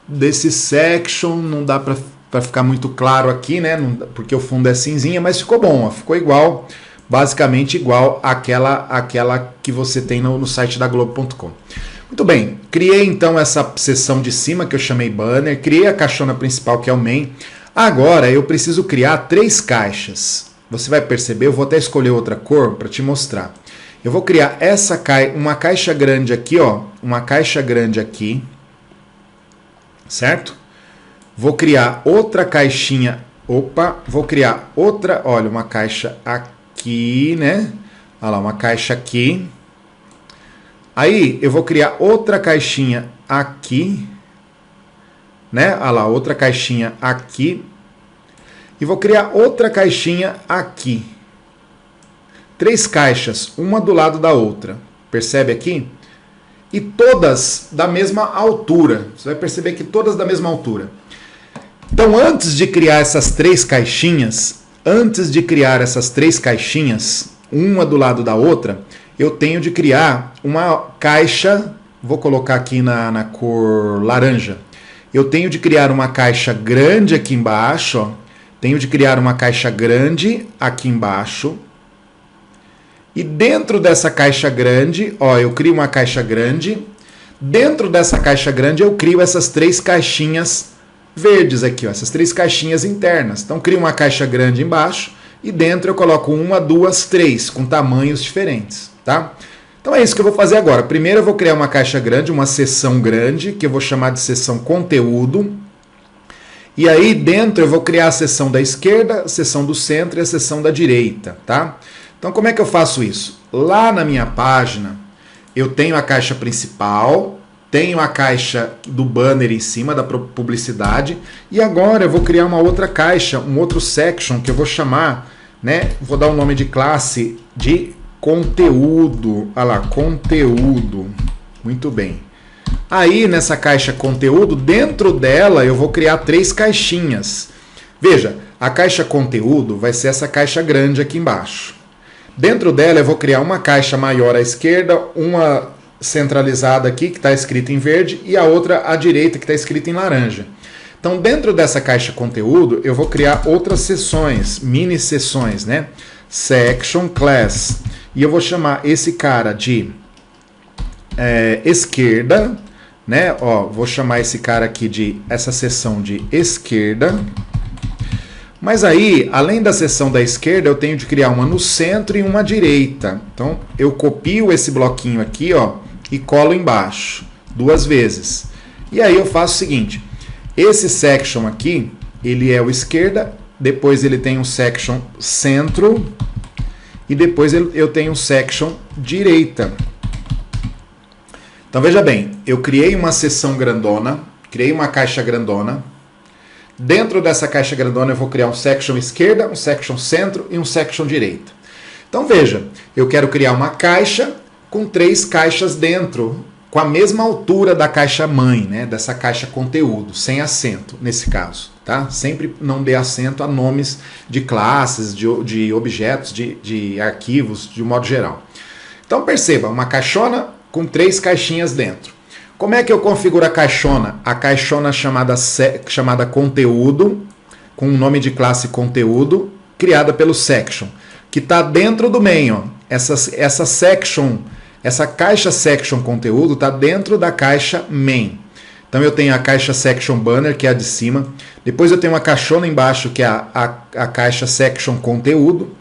desse section, não dá para ficar muito claro aqui, né? Porque o fundo é cinzinha, mas ficou bom, ó. Ficou igual, basicamente igual àquela que você tem no site da Globo.com. Muito bem, criei então essa seção de cima que eu chamei banner, criei a caixona principal que é o main. Agora eu preciso criar 3 caixas. Você vai perceber, eu vou até escolher outra cor para te mostrar. Eu vou criar uma caixa grande aqui, ó, uma caixa grande aqui, certo? Vou criar outra caixinha, vou criar outra, olha, uma caixa aqui, né? Olha lá, uma caixa aqui. Aí eu vou criar outra caixinha aqui, né? Olha lá, outra caixinha aqui. E vou criar outra caixinha aqui. 3 caixas, uma do lado da outra. Percebe aqui? E todas da mesma altura. Você vai perceber que todas da mesma altura. Então, antes de criar essas 3 caixinhas, uma do lado da outra, eu tenho de criar uma caixa, vou colocar aqui na cor laranja. Eu tenho de criar uma caixa grande aqui embaixo, ó. Tenho de criar uma caixa grande aqui embaixo. E dentro dessa caixa grande, ó, eu crio uma caixa grande. Dentro dessa caixa grande eu crio essas 3 caixinhas verdes aqui, ó, essas 3 caixinhas internas. Então crio uma caixa grande embaixo e dentro eu coloco 1, 2, 3 com tamanhos diferentes, tá? Então é isso que eu vou fazer agora. Primeiro eu vou criar uma caixa grande, uma seção grande, que eu vou chamar de seção conteúdo. E aí dentro eu vou criar a seção da esquerda, a seção do centro e a seção da direita, tá? Então como é que eu faço isso? Lá na minha página eu tenho a caixa principal, tenho a caixa do banner em cima da publicidade e agora eu vou criar uma outra caixa, um outro section que eu vou chamar, né? Vou dar o nome de classe de conteúdo. Olha lá, conteúdo. Muito bem. Aí nessa caixa conteúdo, dentro dela eu vou criar 3 caixinhas. Veja, a caixa conteúdo vai ser essa caixa grande aqui embaixo. Dentro dela eu vou criar uma caixa maior à esquerda, uma centralizada aqui que está escrita em verde e a outra à direita que está escrita em laranja. Então dentro dessa caixa conteúdo eu vou criar outras seções, mini seções, né? Section Class. E eu vou chamar esse cara de esquerda, né? Ó, vou chamar esse cara aqui de essa seção de esquerda. Mas aí, além da seção da esquerda, eu tenho de criar uma no centro e uma à direita. Então, eu copio esse bloquinho aqui, ó, e colo embaixo 2 vezes. E aí eu faço o seguinte, esse section aqui, ele é o esquerda, depois ele tem um section centro e depois eu tenho um section direita. Então veja bem, eu criei uma seção grandona, criei uma caixa grandona. Dentro dessa caixa grandona eu vou criar um section esquerda, um section centro e um section direita. Então veja, eu quero criar uma caixa com 3 caixas dentro, com a mesma altura da caixa mãe, né? Dessa caixa conteúdo, sem acento nesse caso. Tá? Sempre não dê acento a nomes de classes, de objetos, de arquivos, de um modo geral. Então perceba, uma caixona com 3 caixinhas dentro. Como é que eu configuro a caixona? A caixona chamada conteúdo, com o nome de classe conteúdo, criada pelo section, que está dentro do main. Ó. Essa caixa section conteúdo está dentro da caixa main. Então eu tenho a caixa section banner, que é a de cima. Depois eu tenho uma caixona embaixo, que é a caixa section conteúdo.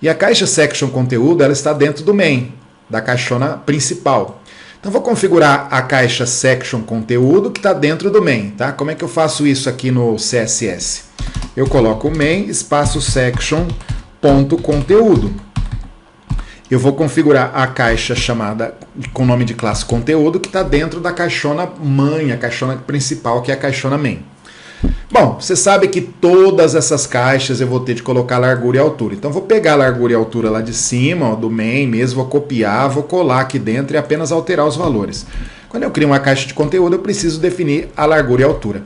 E a caixa section conteúdo ela está dentro do main, da caixona principal. Então vou configurar a caixa section conteúdo que está dentro do main. Tá? Como é que eu faço isso aqui no CSS? Eu coloco main espaço section ponto conteúdo. Eu vou configurar a caixa chamada com nome de classe conteúdo que está dentro da caixona mãe, a caixona principal que é a caixona main. Bom, você sabe que todas essas caixas eu vou ter de colocar largura e altura. Então vou pegar a largura e altura lá de cima, ó, do main mesmo, vou copiar, vou colar aqui dentro e apenas alterar os valores. Quando eu crio uma caixa de conteúdo, eu preciso definir a largura e altura.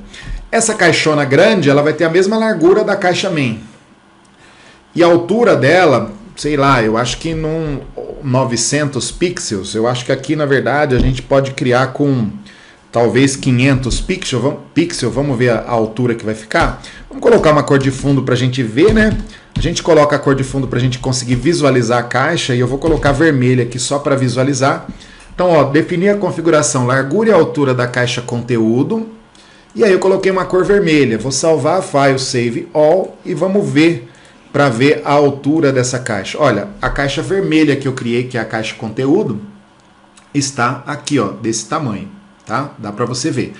Essa caixona grande, ela vai ter a mesma largura da caixa main. E a altura dela, sei lá, eu acho que num 900 pixels, eu acho que aqui na verdade a gente pode criar com talvez 500 pixels, vamos ver a altura que vai ficar. Vamos colocar uma cor de fundo para a gente ver, né? A gente coloca a cor de fundo para a gente conseguir visualizar a caixa e eu vou colocar vermelha aqui só para visualizar. Então, ó, definir a configuração, largura e altura da caixa conteúdo. E aí eu coloquei uma cor vermelha. Vou salvar a file Save All e vamos ver para ver a altura dessa caixa. Olha, a caixa vermelha que eu criei, que é a caixa conteúdo, está aqui, ó, desse tamanho. Tá? Dá para você ver.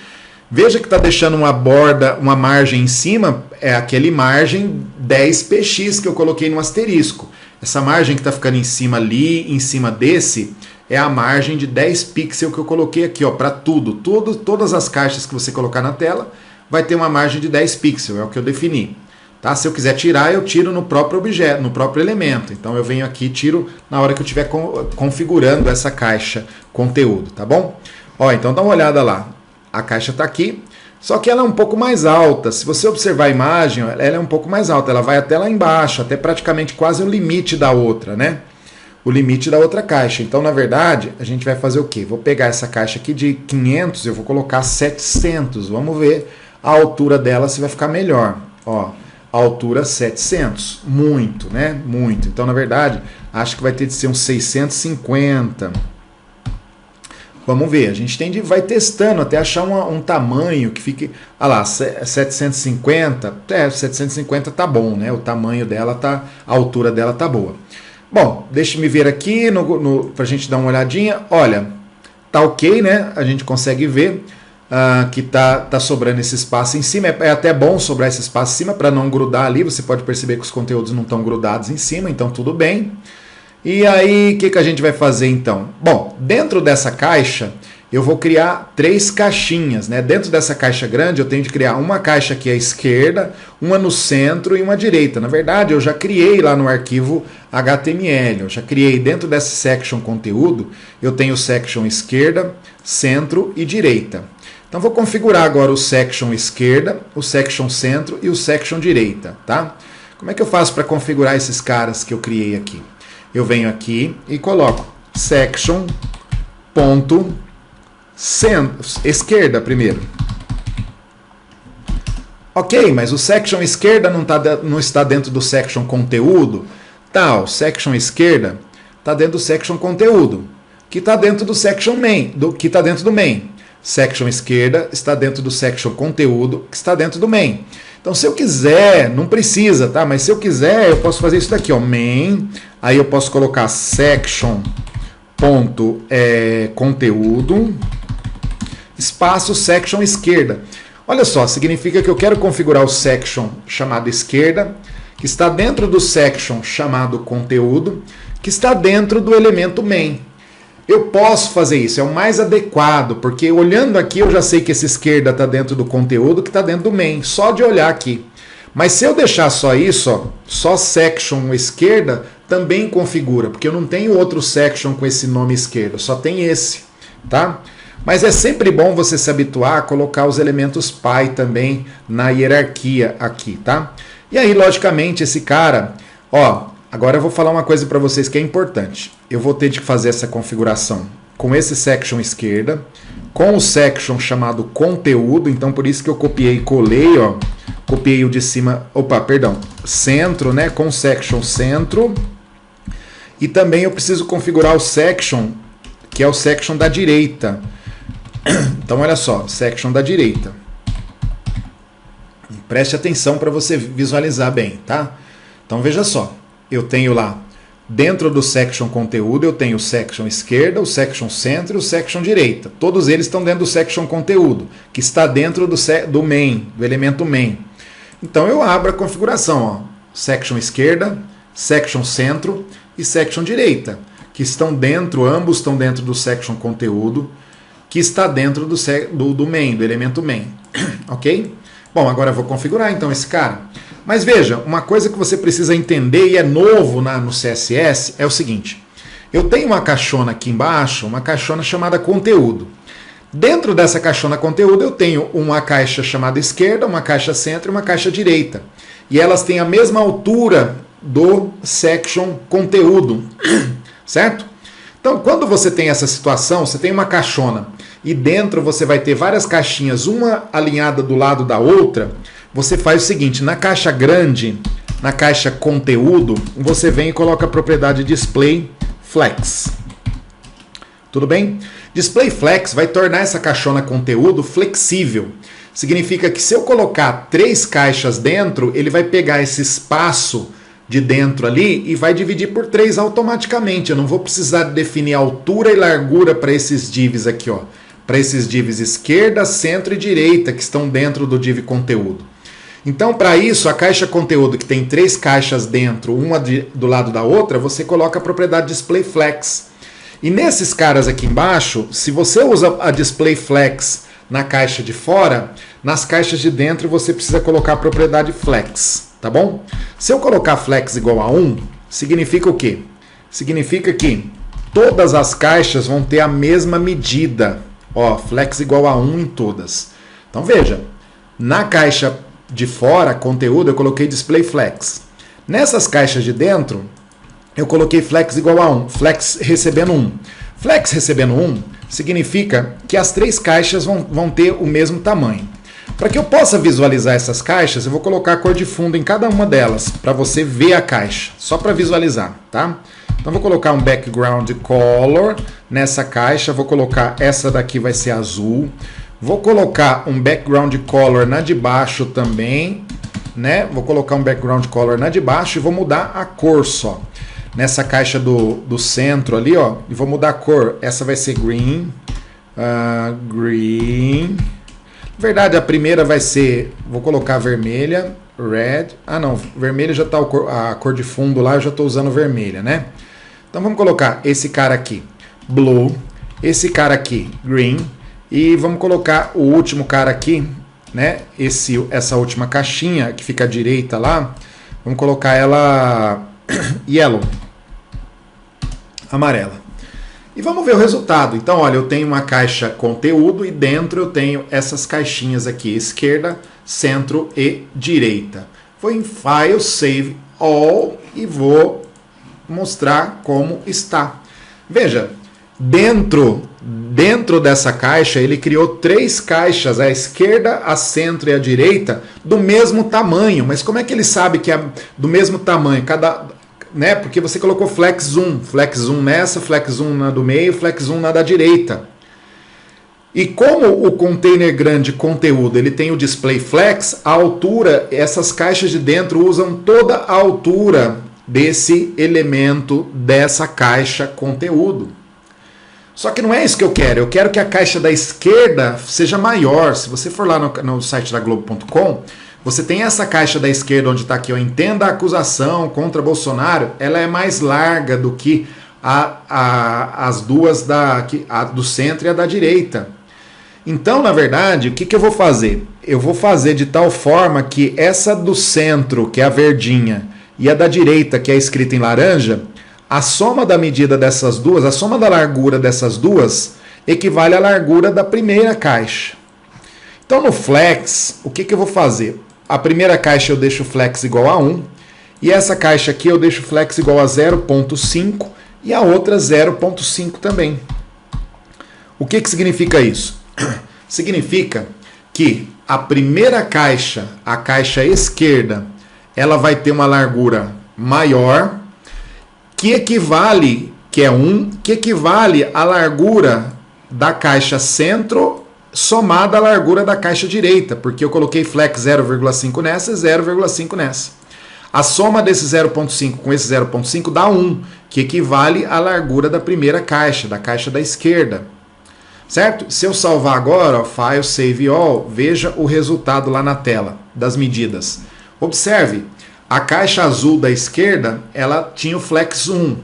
Veja que está deixando uma borda, uma margem em cima, é aquele margem 10px que eu coloquei no asterisco. Essa margem que está ficando em cima ali, em cima desse, é a margem de 10 pixels que eu coloquei aqui, ó, para todas as caixas que você colocar na tela, vai ter uma margem de 10 pixels, é o que eu defini. Tá? Se eu quiser tirar, eu tiro no próprio objeto, no próprio elemento. Então eu venho aqui e tiro na hora que eu estiver configurando essa caixa conteúdo, tá bom? Ó, então dá uma olhada lá, a caixa está aqui, só que ela é um pouco mais alta. Se você observar a imagem, ela é um pouco mais alta, ela vai até lá embaixo, até praticamente quase o limite da outra, né? O limite da outra caixa. Então, na verdade, a gente vai fazer o quê? Vou pegar essa caixa aqui de 500, eu vou colocar 700, vamos ver a altura dela se vai ficar melhor. Ó, a altura 700, muito, né? Muito. Então, na verdade, acho que vai ter de ser uns 650. Vamos ver, a gente vai testando até achar um tamanho que fique... Ah lá, 750, 750 tá bom, né? O tamanho dela tá, a altura dela tá boa. Bom, deixa-me ver aqui pra gente dar uma olhadinha. Olha, tá ok, né? A gente consegue ver que tá sobrando esse espaço em cima. É até bom sobrar esse espaço em cima para não grudar ali. Você pode perceber que os conteúdos não estão grudados em cima, então tudo bem. E aí, o que a gente vai fazer então? Bom, dentro dessa caixa, eu vou criar 3 caixinhas, né? Dentro dessa caixa grande, eu tenho de criar uma caixa aqui à esquerda, uma no centro e uma à direita. Na verdade, eu já criei lá no arquivo HTML, eu já criei dentro dessa section conteúdo, eu tenho section esquerda, centro e direita. Então, vou configurar agora o section esquerda, o section centro e o section direita, tá? Como é que eu faço para configurar esses caras que eu criei aqui? Eu venho aqui e coloco section ponto esquerda primeiro. Ok, mas o section esquerda não está dentro do section conteúdo? Tá, o section esquerda está dentro do section conteúdo, que está dentro do section main, que está dentro do main. Section esquerda está dentro do section conteúdo, que está dentro do main. Então, se eu quiser, não precisa, tá? Mas se eu quiser, eu posso fazer isso daqui, ó, main. Aí eu posso colocar section ponto conteúdo espaço section esquerda. Olha só, significa que eu quero configurar o section chamado esquerda, que está dentro do section chamado conteúdo, que está dentro do elemento main. Eu posso fazer isso, é o mais adequado, porque olhando aqui eu já sei que esse esquerda está dentro do conteúdo, que está dentro do main, só de olhar aqui. Mas se eu deixar só isso, ó, só section esquerda, também configura, porque eu não tenho outro section com esse nome esquerda, só tem esse, tá? Mas é sempre bom você se habituar a colocar os elementos pai também na hierarquia aqui, tá? E aí, logicamente, esse cara, ó, agora eu vou falar uma coisa para vocês que é importante. Eu vou ter de fazer essa configuração com esse section esquerda, com o section chamado conteúdo, então por isso que eu copiei e colei, ó, copiei o de cima, centro, né, com section centro, e também eu preciso configurar o section, que é o section da direita. Então olha só, section da direita. Preste atenção para você visualizar bem, tá? Então veja só, eu tenho lá, dentro do section conteúdo, eu tenho o section esquerda, o section centro e o section direita. Todos eles estão dentro do section conteúdo, que está dentro do main, do elemento main. Então eu abro a configuração, ó, section esquerda, section centro e section direita, que estão dentro, ambos estão dentro do section conteúdo, que está dentro do main, do elemento main, ok? Bom, agora eu vou configurar então esse cara. Mas veja, uma coisa que você precisa entender e é novo no CSS é o seguinte. Eu tenho uma caixona aqui embaixo, uma caixona chamada conteúdo. Dentro dessa caixona conteúdo eu tenho uma caixa chamada esquerda, uma caixa centro e uma caixa direita. E elas têm a mesma altura do section conteúdo, certo? Então, quando você tem essa situação, você tem uma caixona e dentro você vai ter várias caixinhas, uma alinhada do lado da outra, você faz o seguinte, na caixa grande, na caixa conteúdo, você vem e coloca a propriedade display flex. Tudo bem? Display flex vai tornar essa caixona conteúdo flexível. Significa que se eu colocar 3 caixas dentro, ele vai pegar esse espaço de dentro ali e vai dividir por 3 automaticamente. Eu não vou precisar definir altura e largura para esses divs aqui, ó. Para esses divs esquerda, centro e direita que estão dentro do div conteúdo. Então, para isso, a caixa conteúdo que tem 3 caixas dentro, uma do lado da outra, você coloca a propriedade display flex. E nesses caras aqui embaixo, se você usa a display flex na caixa de fora, nas caixas de dentro você precisa colocar a propriedade flex, tá bom? Se eu colocar flex igual a 1, significa o quê? Significa que todas as caixas vão ter a mesma medida. Ó, flex igual a 1 em todas. Então veja, na caixa de fora, conteúdo, eu coloquei display flex. Nessas caixas de dentro, eu coloquei flex igual a 1, flex recebendo 1. Flex recebendo 1 significa que as 3 caixas vão ter o mesmo tamanho. Para que eu possa visualizar essas caixas, eu vou colocar a cor de fundo em cada uma delas, para você ver a caixa, só para visualizar, tá? Então vou colocar um background color nessa caixa, vou colocar essa daqui vai ser azul. Vou colocar um background color na de baixo também, né? Vou colocar um background color na de baixo e vou mudar a cor só. Nessa caixa do centro ali, ó, e vou mudar a cor. Essa vai ser green, green. Na verdade, a primeira vai ser, vou colocar vermelha, red. Ah, não, vermelha já tá a cor de fundo lá, eu já estou usando vermelha, né? Então vamos colocar esse cara aqui, blue, esse cara aqui, green, e vamos colocar o último cara aqui, né? Essa última caixinha que fica à direita lá, vamos colocar ela yellow, amarela. E vamos ver o resultado. Então, olha, eu tenho uma caixa conteúdo e dentro eu tenho essas caixinhas aqui, esquerda, centro e direita. Vou em File, Save All e vou mostrar como está. Veja, dentro dessa caixa ele criou 3 caixas, a esquerda, a centro e a direita, do mesmo tamanho. Mas como é que ele sabe que é do mesmo tamanho? Né? Porque você colocou flex zoom nessa, flex zoom na do meio, flex zoom na da direita. E como o container grande conteúdo ele tem o display flex, a altura, essas caixas de dentro usam toda a altura desse elemento dessa caixa conteúdo. Só que não é isso que eu quero que a caixa da esquerda seja maior. Se você for lá no site da Globo.com, você tem essa caixa da esquerda onde está aqui, ó, entenda a acusação contra Bolsonaro, ela é mais larga do que as duas a do centro e a da direita. Então, na verdade, o que eu vou fazer? Eu vou fazer de tal forma que essa do centro, que é a verdinha, e a da direita, que é escrita em laranja, a soma da medida dessas duas, a soma da largura dessas duas, equivale à largura da primeira caixa. Então, no flex, o que eu vou fazer? A primeira caixa eu deixo flex igual a 1, e essa caixa aqui eu deixo flex igual a 0.5, e a outra 0.5 também. O que significa isso? Significa que a primeira caixa, a caixa esquerda, ela vai ter uma largura maior, que equivale, que é 1, que equivale à largura da caixa centro somada à largura da caixa direita, porque eu coloquei flex 0,5 nessa e 0,5 nessa. A soma desse 0,5 com esse 0,5 dá 1, que equivale à largura da primeira caixa, da caixa da esquerda. Certo? Se eu salvar agora, ó, File, Save All, veja o resultado lá na tela das medidas. Observe, a caixa azul da esquerda, ela tinha o flex 1.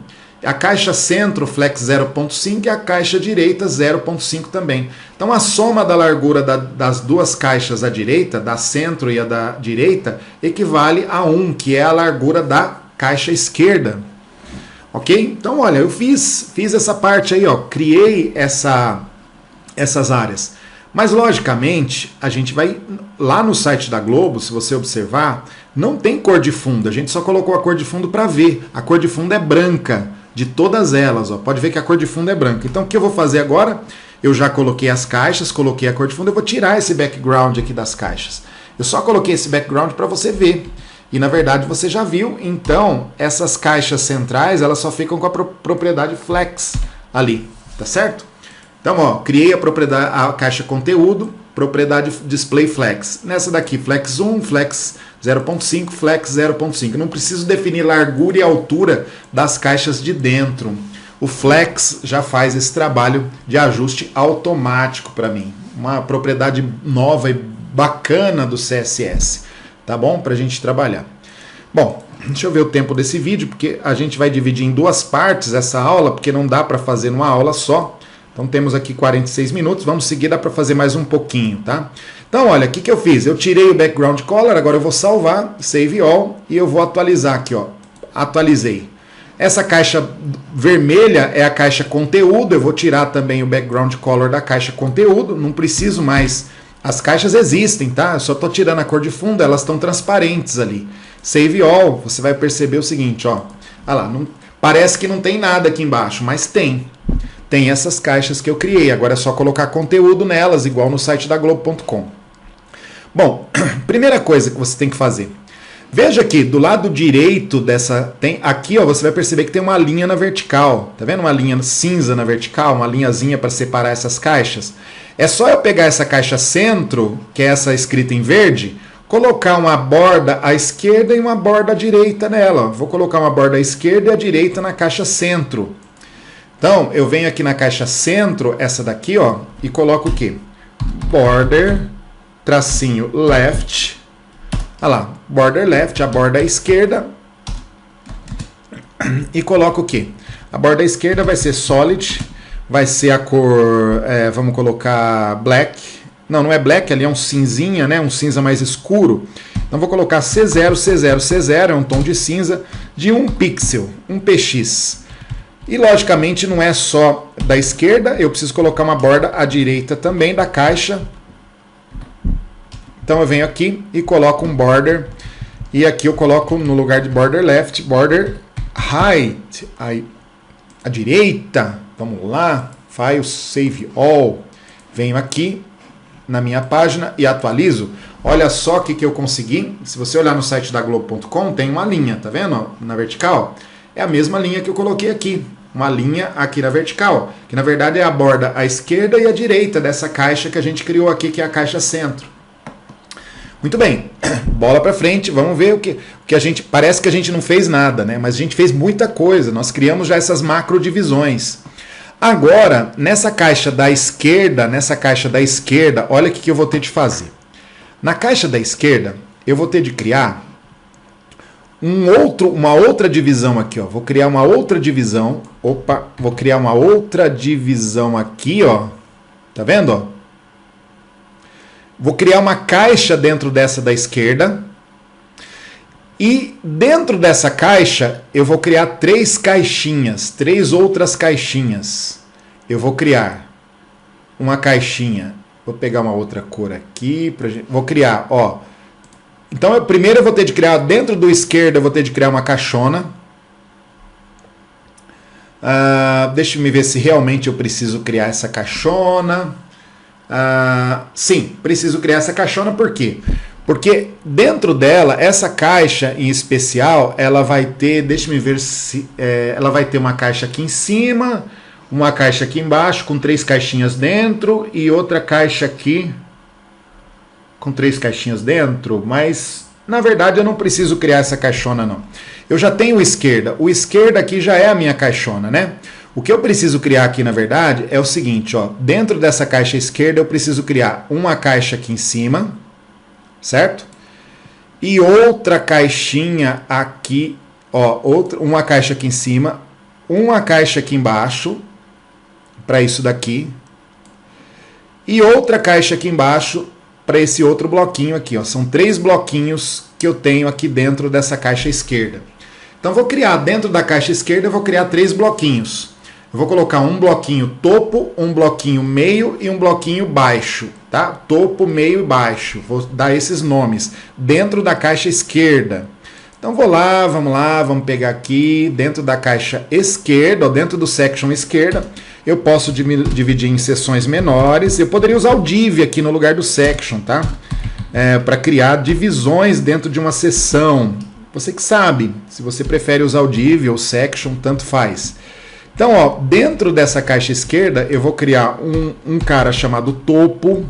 A caixa centro flex 0.5 e a caixa direita 0.5 também. Então a soma da largura das duas caixas à direita, da centro e a da direita, equivale a 1, que é a largura da caixa esquerda. Ok? Então olha, eu fiz essa parte aí, ó, criei essas áreas. Mas logicamente, a gente vai lá no site da Globo, se você observar, não tem cor de fundo, a gente só colocou a cor de fundo para ver. A cor de fundo é branca, de todas elas, ó. Pode ver que a cor de fundo é branca. Então o que eu vou fazer agora? Eu já coloquei as caixas, coloquei a cor de fundo, eu vou tirar esse background aqui das caixas. Eu só coloquei esse background para você ver. E na verdade você já viu, então essas caixas centrais, elas só ficam com a propriedade flex ali, tá certo? Então, ó, criei a caixa conteúdo, propriedade display flex. Nessa daqui, flex 1, flex 0.5, flex 0.5. Não preciso definir largura e altura das caixas de dentro. O flex já faz esse trabalho de ajuste automático para mim. Uma propriedade nova e bacana do CSS. Tá bom? Para a gente trabalhar. Bom, deixa eu ver o tempo desse vídeo, porque a gente vai dividir em duas partes essa aula, porque não dá para fazer numa aula só. Então temos aqui 46 minutos, vamos seguir, dá para fazer mais um pouquinho, tá? Então olha, o que eu fiz? Eu tirei o background color, agora eu vou salvar, save all, e eu vou atualizar aqui, ó. Atualizei. Essa caixa vermelha é a caixa conteúdo, eu vou tirar também o background color da caixa conteúdo, não preciso mais, as caixas existem, tá? Eu só estou tirando a cor de fundo, elas estão transparentes ali. Save all, você vai perceber o seguinte, ó. Olha lá, não, parece que não tem nada aqui embaixo, mas tem. Tem essas caixas que eu criei, agora é só colocar conteúdo nelas, igual no site da Globo.com. Bom, primeira coisa que você tem que fazer. Veja aqui, do lado direito dessa, aqui ó, você vai perceber que tem uma linha na vertical. Tá vendo uma linha cinza na vertical, uma linhazinha para separar essas caixas? É só eu pegar essa caixa centro, que é essa escrita em verde, colocar uma borda à esquerda e uma borda à direita nela. Vou colocar uma borda à esquerda e à direita na caixa centro. Então, eu venho aqui na caixa centro, essa daqui, ó, e coloco o quê? Border, tracinho left. Olha lá, border left, a borda à esquerda. E coloco o quê? A borda à esquerda vai ser solid, vai ser a cor, vamos colocar black. Não, não é black, ali é um cinzinha, né? Um cinza mais escuro. Então, vou colocar C0, C0, C0, é um tom de cinza de 1 pixel, 1 px. E, logicamente, não é só da esquerda, eu preciso colocar uma borda à direita também da caixa. Então, eu venho aqui e coloco um border. E aqui eu coloco, no lugar de border left, border right. À direita. Vamos lá. File, save all. Venho aqui na minha página e atualizo. Olha só o que eu consegui. Se você olhar no site da Globo.com, tem uma linha, tá vendo? Na vertical. É a mesma linha que eu coloquei aqui. Uma linha aqui na vertical, que na verdade é a borda à esquerda e à direita dessa caixa que a gente criou aqui, que é a caixa centro. Muito bem, bola para frente, vamos ver o que a gente, parece que a gente não fez nada, né? Mas a gente fez muita coisa, nós criamos já essas macro divisões. Agora, nessa caixa da esquerda, olha o que eu vou ter de fazer. Na caixa da esquerda, eu vou ter de criar uma outra divisão aqui, ó. Vou criar uma outra divisão. Opa, vou criar uma outra divisão aqui, ó. Tá vendo, ó? Vou criar uma caixa dentro dessa da esquerda. E dentro dessa caixa, eu vou criar três outras caixinhas. Eu vou criar uma caixinha. Vou pegar uma outra cor aqui. Vou criar, ó. Então, primeiro eu vou ter de criar, dentro do esquerdo, eu vou ter de criar uma caixona. Deixa eu ver se realmente eu preciso criar essa caixona. Sim, preciso criar essa caixona, por quê? Porque dentro dela, essa caixa em especial, ela vai ter, deixa eu ver se, ela vai ter uma caixa aqui em cima, uma caixa aqui embaixo, com 3 caixinhas dentro, e outra caixa aqui, com 3 caixinhas dentro, mas na verdade eu não preciso criar essa caixona não. Eu já tenho o esquerda aqui já é a minha caixona, né? O que eu preciso criar aqui na verdade é o seguinte, ó, dentro dessa caixa esquerda eu preciso criar uma caixa aqui em cima, certo? E outra caixinha aqui, ó, uma caixa aqui em cima, uma caixa aqui embaixo, para isso daqui, e outra caixa aqui embaixo, para esse outro bloquinho aqui, ó. São 3 bloquinhos que eu tenho aqui dentro dessa caixa esquerda. Então, vou criar, dentro da caixa esquerda, eu vou criar 3 bloquinhos. Eu vou colocar um bloquinho topo, um bloquinho meio e um bloquinho baixo, tá? Topo, meio e baixo. Vou dar esses nomes dentro da caixa esquerda. Então, vamos lá, vamos pegar aqui, dentro da caixa esquerda, ou dentro do section esquerda, eu posso dividir em seções menores. Eu poderia usar o div aqui no lugar do section, tá? Para criar divisões dentro de uma seção. Você que sabe, se você prefere usar o div ou section, tanto faz. Então, ó, dentro dessa caixa esquerda, eu vou criar um cara chamado topo,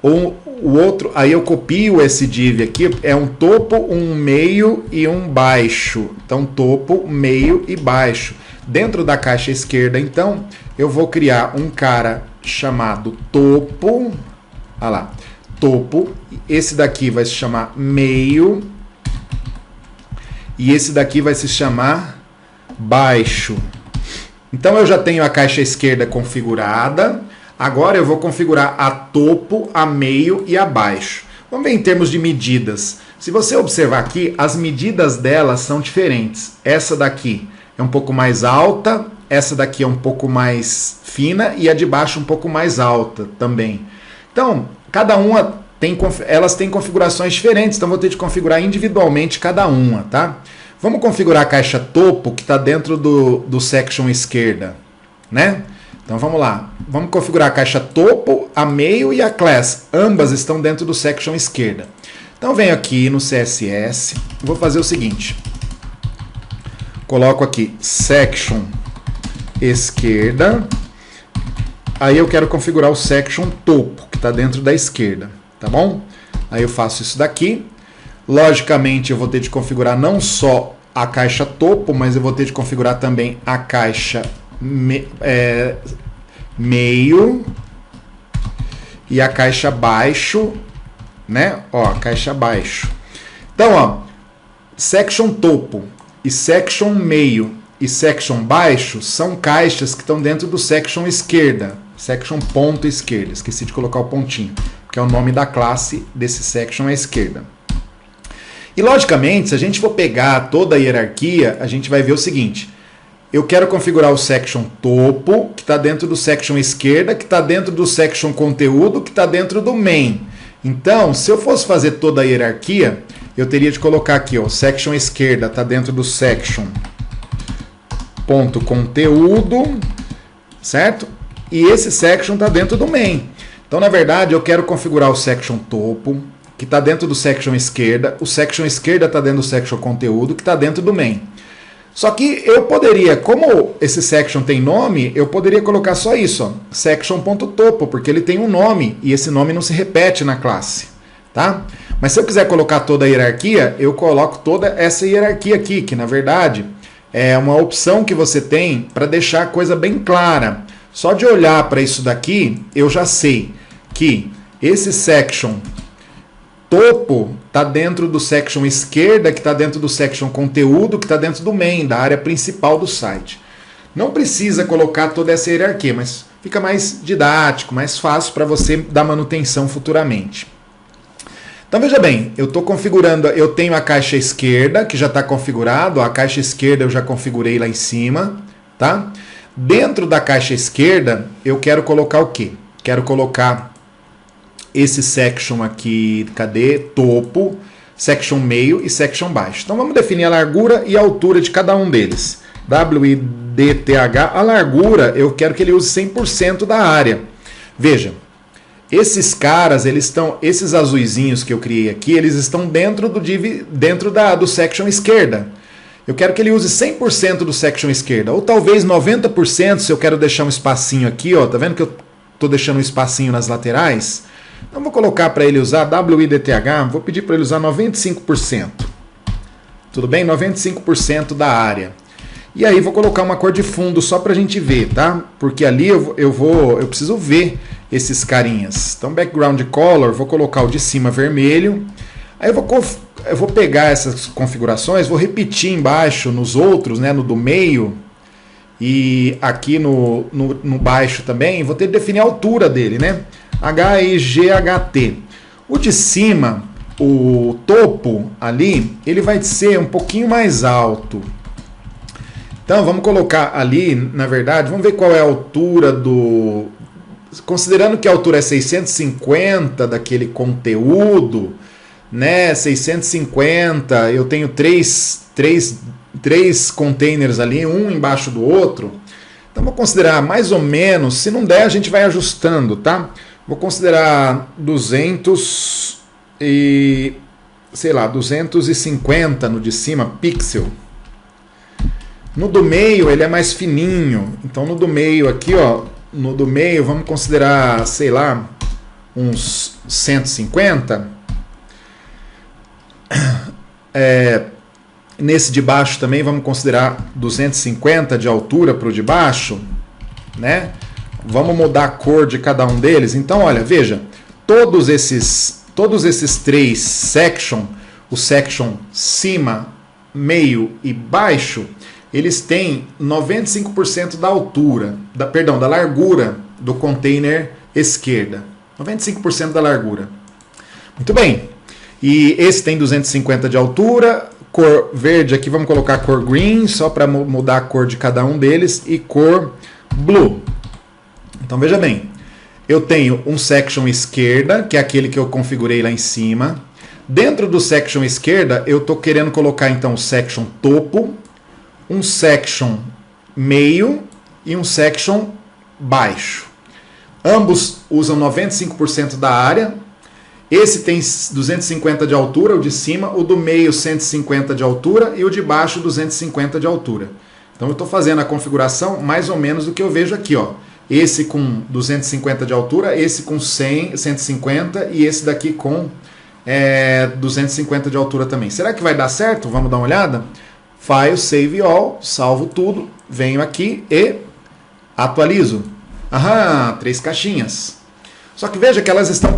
ou o outro, aí eu copio esse div aqui, é um topo, um meio e um baixo. Então, topo, meio e baixo. Dentro da caixa esquerda, então, eu vou criar um cara chamado topo, olha lá, topo, esse daqui vai se chamar meio, e esse daqui vai se chamar baixo. Então, eu já tenho a caixa esquerda configurada. Agora eu vou configurar a topo, a meio e a baixo. Vamos ver em termos de medidas. Se você observar aqui, as medidas delas são diferentes. Essa daqui é um pouco mais alta, essa daqui é um pouco mais fina e a de baixo um pouco mais alta também. Então, cada uma elas têm configurações diferentes, então vou ter de configurar individualmente cada uma, tá? Vamos configurar a caixa topo, que está dentro do section esquerda, né? Então vamos lá, vamos configurar a caixa topo, a meio e a class. Ambas estão dentro do section esquerda. Então venho aqui no CSS, vou fazer o seguinte. Coloco aqui section esquerda. Aí eu quero configurar o section topo, que está dentro da esquerda, tá bom? Aí eu faço isso daqui. Logicamente eu vou ter de configurar não só a caixa topo, mas eu vou ter de configurar também a caixa meio e a caixa baixo, né? Ó, a caixa baixo. Então, ó, section topo e section meio e section baixo são caixas que estão dentro do section esquerda, section ponto esquerda. Esqueci de colocar o pontinho, que é o nome da classe desse section à esquerda. E logicamente, se a gente for pegar toda a hierarquia, a gente vai ver o seguinte. Eu quero configurar o section topo, que está dentro do section esquerda, que está dentro do section conteúdo, que está dentro do main. Então, se eu fosse fazer toda a hierarquia, eu teria de colocar aqui, ó, section esquerda está dentro do section ponto conteúdo, certo? E esse section está dentro do main. Então, na verdade, eu quero configurar o section topo, que está dentro do section esquerda. O section esquerda está dentro do section conteúdo, que está dentro do main. Só que eu poderia, como esse section tem nome, eu poderia colocar só isso, ó, section.topo, porque ele tem um nome e esse nome não se repete na classe, tá? Mas se eu quiser colocar toda a hierarquia, eu coloco toda essa hierarquia aqui, que na verdade é uma opção que você tem para deixar a coisa bem clara. Só de olhar para isso daqui, eu já sei que esse section topo está dentro do section esquerda, que está dentro do section conteúdo, que está dentro do main, da área principal do site. Não precisa colocar toda essa hierarquia, mas fica mais didático, mais fácil para você dar manutenção futuramente. Então veja bem, eu estou configurando, eu tenho a caixa esquerda, que já está configurado, a caixa esquerda eu já configurei lá em cima, tá? Dentro da caixa esquerda, eu quero colocar o quê? Quero colocar esse section aqui, cadê? Topo, section meio e section baixo. Então vamos definir a largura e a altura de cada um deles. WIDTH, a largura eu quero que ele use 100% da área. Veja, esses caras, esses azuizinhos que eu criei aqui, eles estão dentro do section esquerda. Eu quero que ele use 100% do section esquerda, ou talvez 90% se eu quero deixar um espacinho aqui, ó, tá vendo que eu estou deixando um espacinho nas laterais? Então vou colocar para ele usar WIDTH, vou pedir para ele usar 95%. Tudo bem? 95% da área. E aí vou colocar uma cor de fundo só para a gente ver, tá? Porque ali eu preciso ver esses carinhas. Então background color, vou colocar o de cima vermelho. Aí eu vou pegar essas configurações, vou repetir embaixo nos outros, né, no do meio, e aqui no baixo também, vou ter que definir a altura dele, né? HIGHT. O de cima, o topo ali, ele vai ser um pouquinho mais alto. Então vamos colocar ali, na verdade, vamos ver qual é a altura do... Considerando que a altura é 650 daquele conteúdo, né? 650, eu tenho três containers ali, um embaixo do outro. Então vou considerar mais ou menos, se não der a gente vai ajustando, tá? Vou considerar 250 no de cima, pixel. No do meio ele é mais fininho, então no do meio aqui, ó, no do meio vamos considerar, sei lá, uns 150. Nesse de baixo também vamos considerar 250 de altura para o de baixo, né? Vamos mudar a cor de cada um deles. Então, olha, veja, todos esses três section, o section cima, meio e baixo, eles têm 95% da altura, da largura do container esquerda. 95% da largura. Muito bem. E esse tem 250 de altura, cor verde aqui, vamos colocar cor green, só para mudar a cor de cada um deles, e cor blue. Então veja bem, eu tenho um section esquerda, que é aquele que eu configurei lá em cima. Dentro do section esquerda, eu estou querendo colocar então o section topo, um section meio e um section baixo. Ambos usam 95% da área. Esse tem 250 de altura, o de cima, o do meio 150 de altura e o de baixo 250 de altura. Então eu estou fazendo a configuração mais ou menos do que eu vejo aqui, ó. Esse com 250 de altura, esse com 150 e esse daqui com 250 de altura também. Será que vai dar certo? Vamos dar uma olhada? File, Save All, salvo tudo, venho aqui e atualizo. Aham, 3 caixinhas. Só que veja que elas estão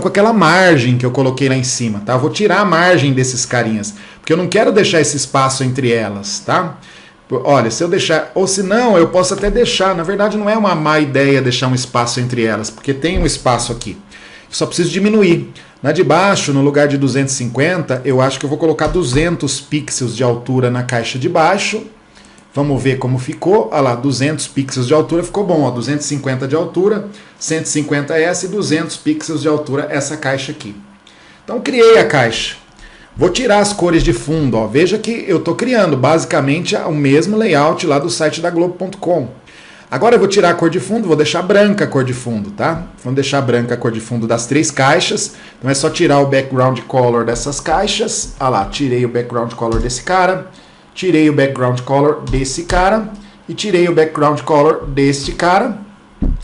com aquela margem que eu coloquei lá em cima, tá? Eu vou tirar a margem desses carinhas, porque eu não quero deixar esse espaço entre elas, tá? Olha, se eu deixar, ou se não, eu posso até deixar, na verdade não é uma má ideia deixar um espaço entre elas, porque tem um espaço aqui. Eu só preciso diminuir. Na de baixo, no lugar de 250, eu acho que eu vou colocar 200 pixels de altura na caixa de baixo. Vamos ver como ficou. Olha lá, 200 pixels de altura, ficou bom. Ó, 250 de altura, 150 essa e 200 pixels de altura essa caixa aqui. Então, criei a caixa. Vou tirar as cores de fundo. Ó. Veja que eu estou criando basicamente o mesmo layout lá do site da Globo.com. Agora eu vou tirar a cor de fundo, vou deixar branca a cor de fundo, tá? Vamos deixar branca a cor de fundo das 3 caixas. Então é só tirar o background color dessas caixas. Ah lá, tirei o background color desse cara. Tirei o background color desse cara e tirei o background color deste cara.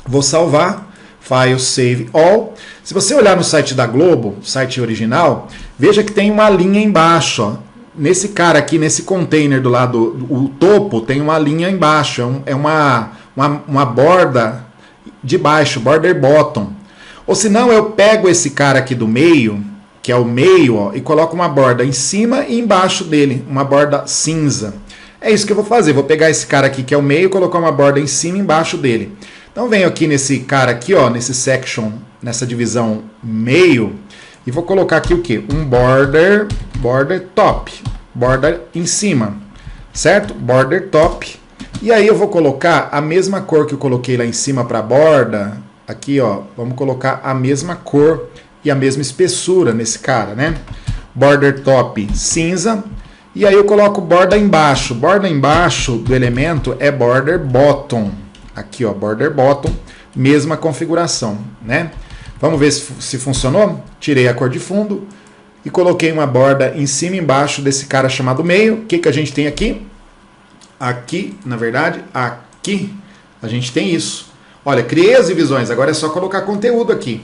Vou salvar, File, Save All. Se você olhar no site da Globo, site original, veja que tem uma linha embaixo. Ó. Nesse cara aqui, nesse container do lado, o topo tem uma linha embaixo. É uma borda de baixo, border bottom. Ou se não, eu pego esse cara aqui do meio, que é o meio, ó, e coloco uma borda em cima e embaixo dele, uma borda cinza. É isso que eu vou fazer, vou pegar esse cara aqui que é o meio e colocar uma borda em cima e embaixo dele. Então venho aqui nesse cara aqui, ó, nesse section, nessa divisão meio, e vou colocar aqui o quê? Um border top, borda em cima, certo? Border top. E aí eu vou colocar a mesma cor que eu coloquei lá em cima para a borda, aqui ó, vamos colocar a mesma cor e a mesma espessura nesse cara, né? Border top cinza. E aí eu coloco borda embaixo. Borda embaixo do elemento é border bottom. Aqui ó, border bottom, mesma configuração, né? Vamos ver se funcionou? Tirei a cor de fundo e coloquei uma borda em cima e embaixo desse cara chamado meio. O que que a gente tem aqui? Aqui, na verdade, aqui a gente tem isso. Olha, criei as divisões, agora é só colocar conteúdo aqui,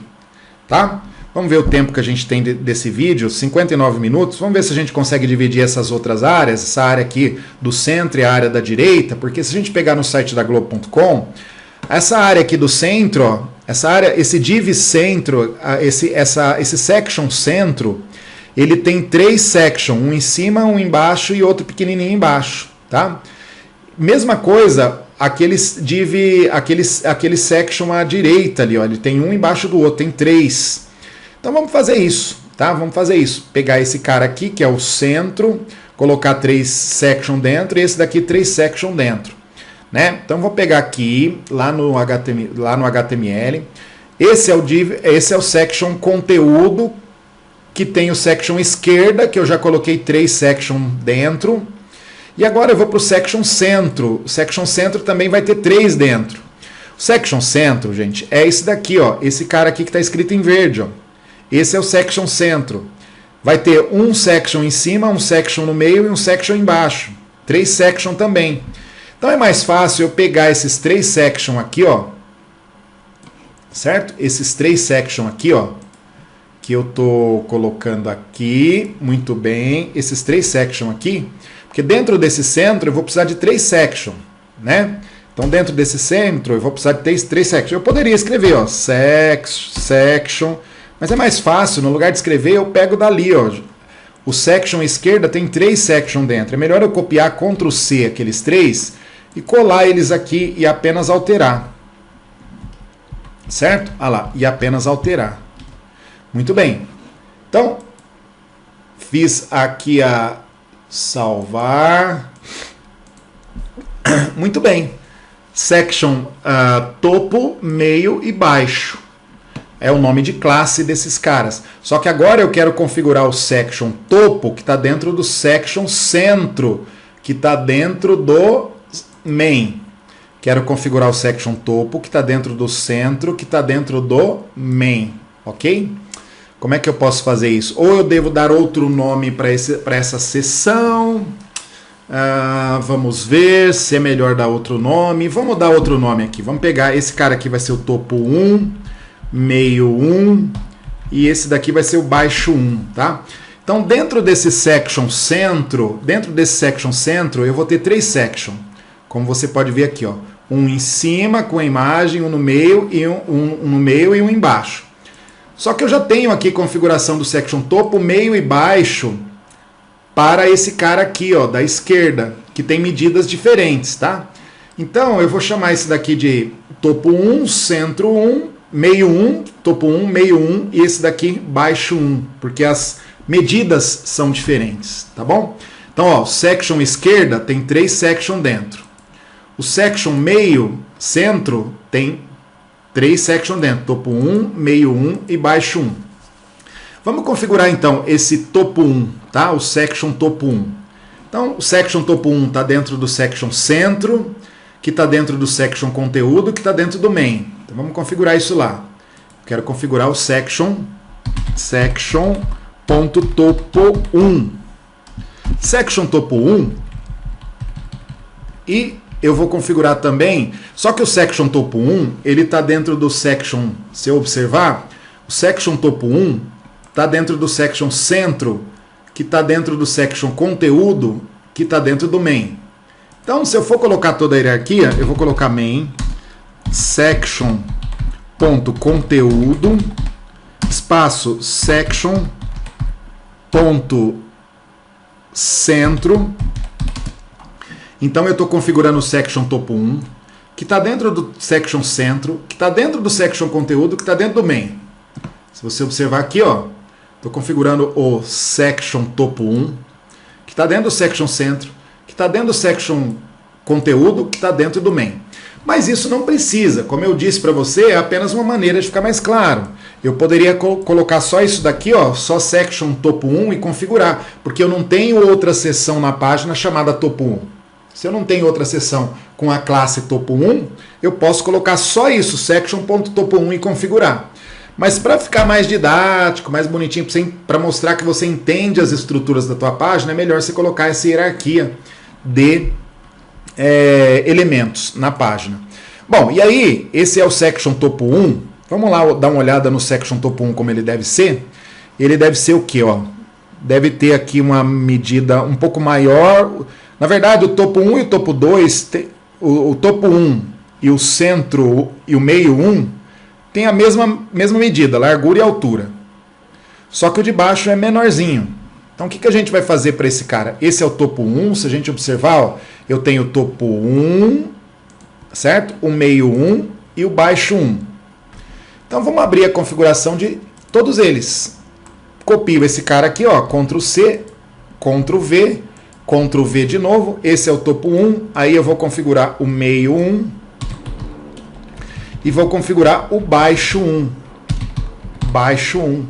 tá? Vamos ver o tempo que a gente tem desse vídeo, 59 minutos. Vamos ver se a gente consegue dividir essas outras áreas, essa área aqui do centro e a área da direita, porque se a gente pegar no site da Globo.com, essa área aqui do centro, ó, essa área, esse div centro, esse section centro, ele tem 3 sections, um em cima, um embaixo e outro pequenininho embaixo, tá? Mesma coisa, aquele section à direita ali, ó, ele tem um embaixo do outro, tem 3. Então vamos fazer isso, tá? Vamos fazer isso. Pegar esse cara aqui, que é o centro, colocar 3 sections dentro e esse daqui 3 sections dentro, né? Então vou pegar aqui, lá no HTML, esse é o section conteúdo, que tem o section esquerda, que eu já coloquei 3 sections dentro. E agora eu vou para o section centro. O section centro também vai ter 3 dentro. O section centro, gente, é esse daqui, ó. Esse cara aqui que está escrito em verde, ó. Esse é o section centro. Vai ter um section em cima, um section no meio e um section embaixo. 3 sections também. Então é mais fácil eu pegar esses 3 sections aqui, ó. Certo? Esses 3 sections aqui, ó. Que eu tô colocando aqui, muito bem, esses 3 sections aqui, porque dentro desse centro eu vou precisar de 3 sections, né? Então dentro desse centro eu vou precisar de 3 sections. Eu poderia escrever, ó, section, mas é mais fácil, no lugar de escrever eu pego dali, ó. O section esquerda tem 3 sections dentro. É melhor eu copiar Ctrl C aqueles 3 e colar eles aqui e apenas alterar. Certo? Ah lá, e apenas alterar. Muito bem. Então, fiz aqui a salvar. Muito bem. Section topo, meio e baixo. É o nome de classe desses caras. Só que agora eu quero configurar o section topo, que está dentro do section centro, que está dentro do main. Quero configurar o section topo, que está dentro do centro, que está dentro do main. Ok? Como é que eu posso fazer isso? Ou eu devo dar outro nome para essa seção. Vamos ver se é melhor dar outro nome. Vamos dar outro nome aqui. Vamos pegar esse cara aqui, vai ser o topo 1, meio 1 e esse daqui vai ser o baixo 1, tá? Então dentro desse section centro, eu vou ter 3 sections. Como você pode ver aqui, ó, um em cima com a imagem, um no meio e um no meio e um embaixo. Só que eu já tenho aqui configuração do section topo, meio e baixo para esse cara aqui, ó, da esquerda, que tem medidas diferentes, tá? Então eu vou chamar esse daqui de topo 1, centro 1, meio 1, topo 1, meio 1 e esse daqui baixo 1, porque as medidas são diferentes, tá bom? Então, ó, section esquerda tem 3 sections dentro. O section meio, centro, tem 3 sections dentro, topo 1, meio 1 e baixo 1. Vamos configurar então esse topo 1, tá? O section topo 1. Então, o section topo 1 está dentro do section centro, que está dentro do section conteúdo, que está dentro do main. Então, vamos configurar isso lá. Quero configurar o section.topo 1. Section topo 1 e eu vou configurar também, só que o section topo 1, ele está dentro do section, se eu observar, o section topo 1 está dentro do section centro, que está dentro do section conteúdo, que está dentro do main. Então, se eu for colocar toda a hierarquia, eu vou colocar main, section.conteúdo, espaço section.centro. Então eu estou configurando o section topo 1, que está dentro do section centro, que está dentro do section conteúdo, que está dentro do main. Se você observar aqui, ó, estou configurando o section topo 1, que está dentro do section centro, que está dentro do section conteúdo, que está dentro do main. Mas isso não precisa, como eu disse para você, é apenas uma maneira de ficar mais claro. Eu poderia colocar só isso daqui, ó, só section topo 1 e configurar, porque eu não tenho outra seção na página chamada topo 1. Se eu não tenho outra seção com a classe topo 1, eu posso colocar só isso, section.topo 1 e configurar. Mas para ficar mais didático, mais bonitinho, para mostrar que você entende as estruturas da tua página, é melhor você colocar essa hierarquia de elementos na página. Bom, e aí, esse é o section topo 1. Vamos lá dar uma olhada no section topo 1 como ele deve ser. Ele deve ser o quê? Ó? Deve ter aqui uma medida um pouco maior. Na verdade, o topo 1 e o topo 2, o topo 1 e o centro e o meio 1 tem a mesma medida, largura e altura. Só que o de baixo é menorzinho. Então o que a gente vai fazer para esse cara? Esse é o topo 1, se a gente observar, ó, eu tenho o topo 1, certo? O meio 1 e o baixo 1. Então vamos abrir a configuração de todos eles. Copio esse cara aqui, ó, Ctrl C, Ctrl V, Ctrl V de novo. Esse é o topo 1, aí eu vou configurar o meio 1 e vou configurar o baixo 1. Baixo 1.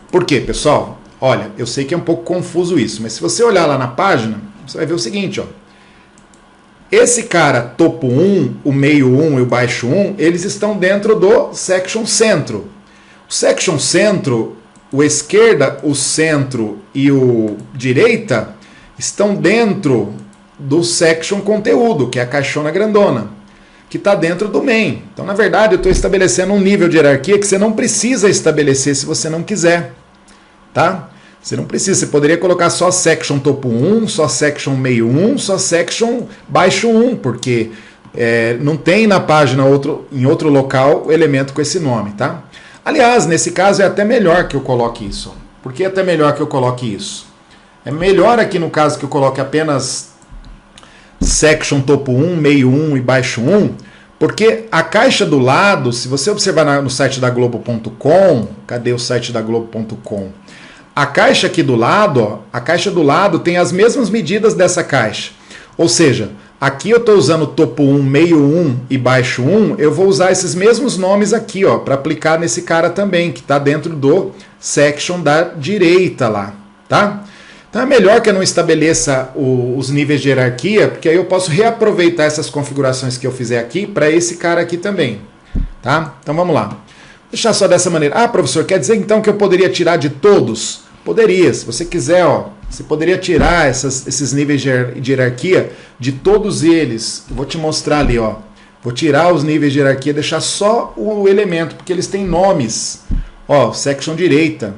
Por quê, pessoal? Olha, eu sei que é um pouco confuso isso, mas se você olhar lá na página, você vai ver o seguinte, ó. Esse cara, topo 1, o meio 1 e o baixo 1, eles estão dentro do section centro. O section centro, o esquerda, o centro e o direita estão dentro do section conteúdo, que é a caixona grandona, que está dentro do main. Então, na verdade, eu estou estabelecendo um nível de hierarquia que você não precisa estabelecer se você não quiser. Tá? Você não precisa, você poderia colocar só section topo 1, só section meio 1, só section baixo 1, porque não tem na página em outro local o elemento com esse nome. Tá? Aliás, nesse caso é até melhor que eu coloque isso. Por que é até melhor que eu coloque isso? É melhor aqui no caso que eu coloque apenas section topo 1, meio 1 e baixo 1, porque a caixa do lado, se você observar no site da Globo.com, cadê o site da Globo.com? A caixa aqui do lado, ó, a caixa do lado tem as mesmas medidas dessa caixa. Ou seja, aqui eu estou usando topo 1, meio 1 e baixo 1, eu vou usar esses mesmos nomes aqui, ó, para aplicar nesse cara também, que está dentro do section da direita lá, tá? Então é melhor que eu não estabeleça os níveis de hierarquia, porque aí eu posso reaproveitar essas configurações que eu fizer aqui para esse cara aqui também, tá? Então vamos lá. Vou deixar só dessa maneira. Ah, professor, quer dizer então que eu poderia tirar de todos? Poderia, se você quiser, ó, você poderia tirar esses níveis de hierarquia de todos eles. Eu vou te mostrar ali, ó. Vou tirar os níveis de hierarquia, deixar só o elemento, porque eles têm nomes. Ó, section direita.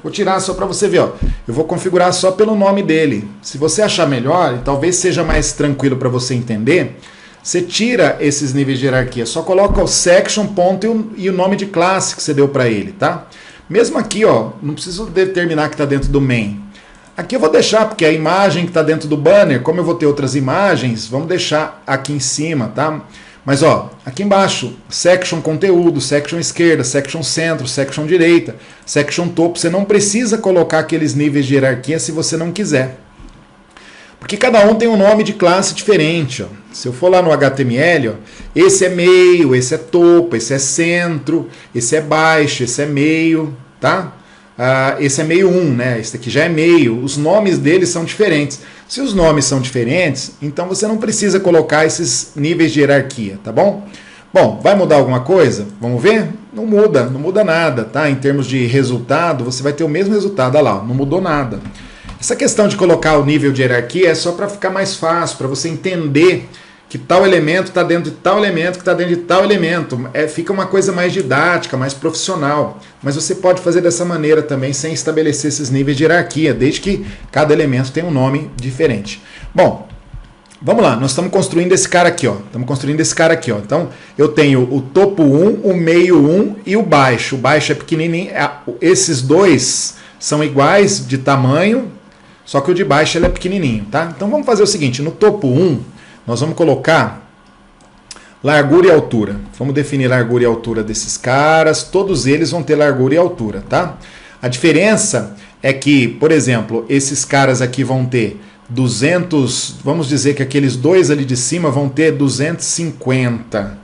Vou tirar só para você ver, ó. Eu vou configurar só pelo nome dele. Se você achar melhor, e talvez seja mais tranquilo para você entender, você tira esses níveis de hierarquia. Só coloca o section, ponto e o nome de classe que você deu para ele, tá? Mesmo aqui, ó, não preciso determinar que está dentro do main. Aqui eu vou deixar, porque a imagem que está dentro do banner, como eu vou ter outras imagens, vamos deixar aqui em cima, tá? Mas, ó, aqui embaixo, section conteúdo, section esquerda, section centro, section direita, section topo. Você não precisa colocar aqueles níveis de hierarquia se você não quiser. Porque cada um tem um nome de classe diferente, ó. Se eu for lá no HTML, ó, esse é meio, esse é topo, esse é centro, esse é baixo, esse é meio, tá? Esse é meio 1, né? Esse aqui já é meio. Os nomes deles são diferentes. Se os nomes são diferentes, então você não precisa colocar esses níveis de hierarquia, tá bom? Bom, vai mudar alguma coisa? Vamos ver? Não muda nada, tá? Em termos de resultado, você vai ter o mesmo resultado, olha lá, não mudou nada. Essa questão de colocar o nível de hierarquia é só para ficar mais fácil, para você entender que tal elemento está dentro de tal elemento, que está dentro de tal elemento. Fica uma coisa mais didática, mais profissional. Mas você pode fazer dessa maneira também, sem estabelecer esses níveis de hierarquia, desde que cada elemento tenha um nome diferente. Bom, vamos lá, nós estamos construindo esse cara aqui, ó. Então, eu tenho o topo 1, o meio 1 e o baixo. O baixo é pequenininho. Esses dois são iguais de tamanho, só que o de baixo ele é pequenininho, tá? Então vamos fazer o seguinte, no topo 1, nós vamos colocar largura e altura. Vamos definir largura e altura desses caras, todos eles vão ter largura e altura, tá? A diferença é que, por exemplo, esses caras aqui vão ter 200, vamos dizer que aqueles dois ali de cima vão ter 250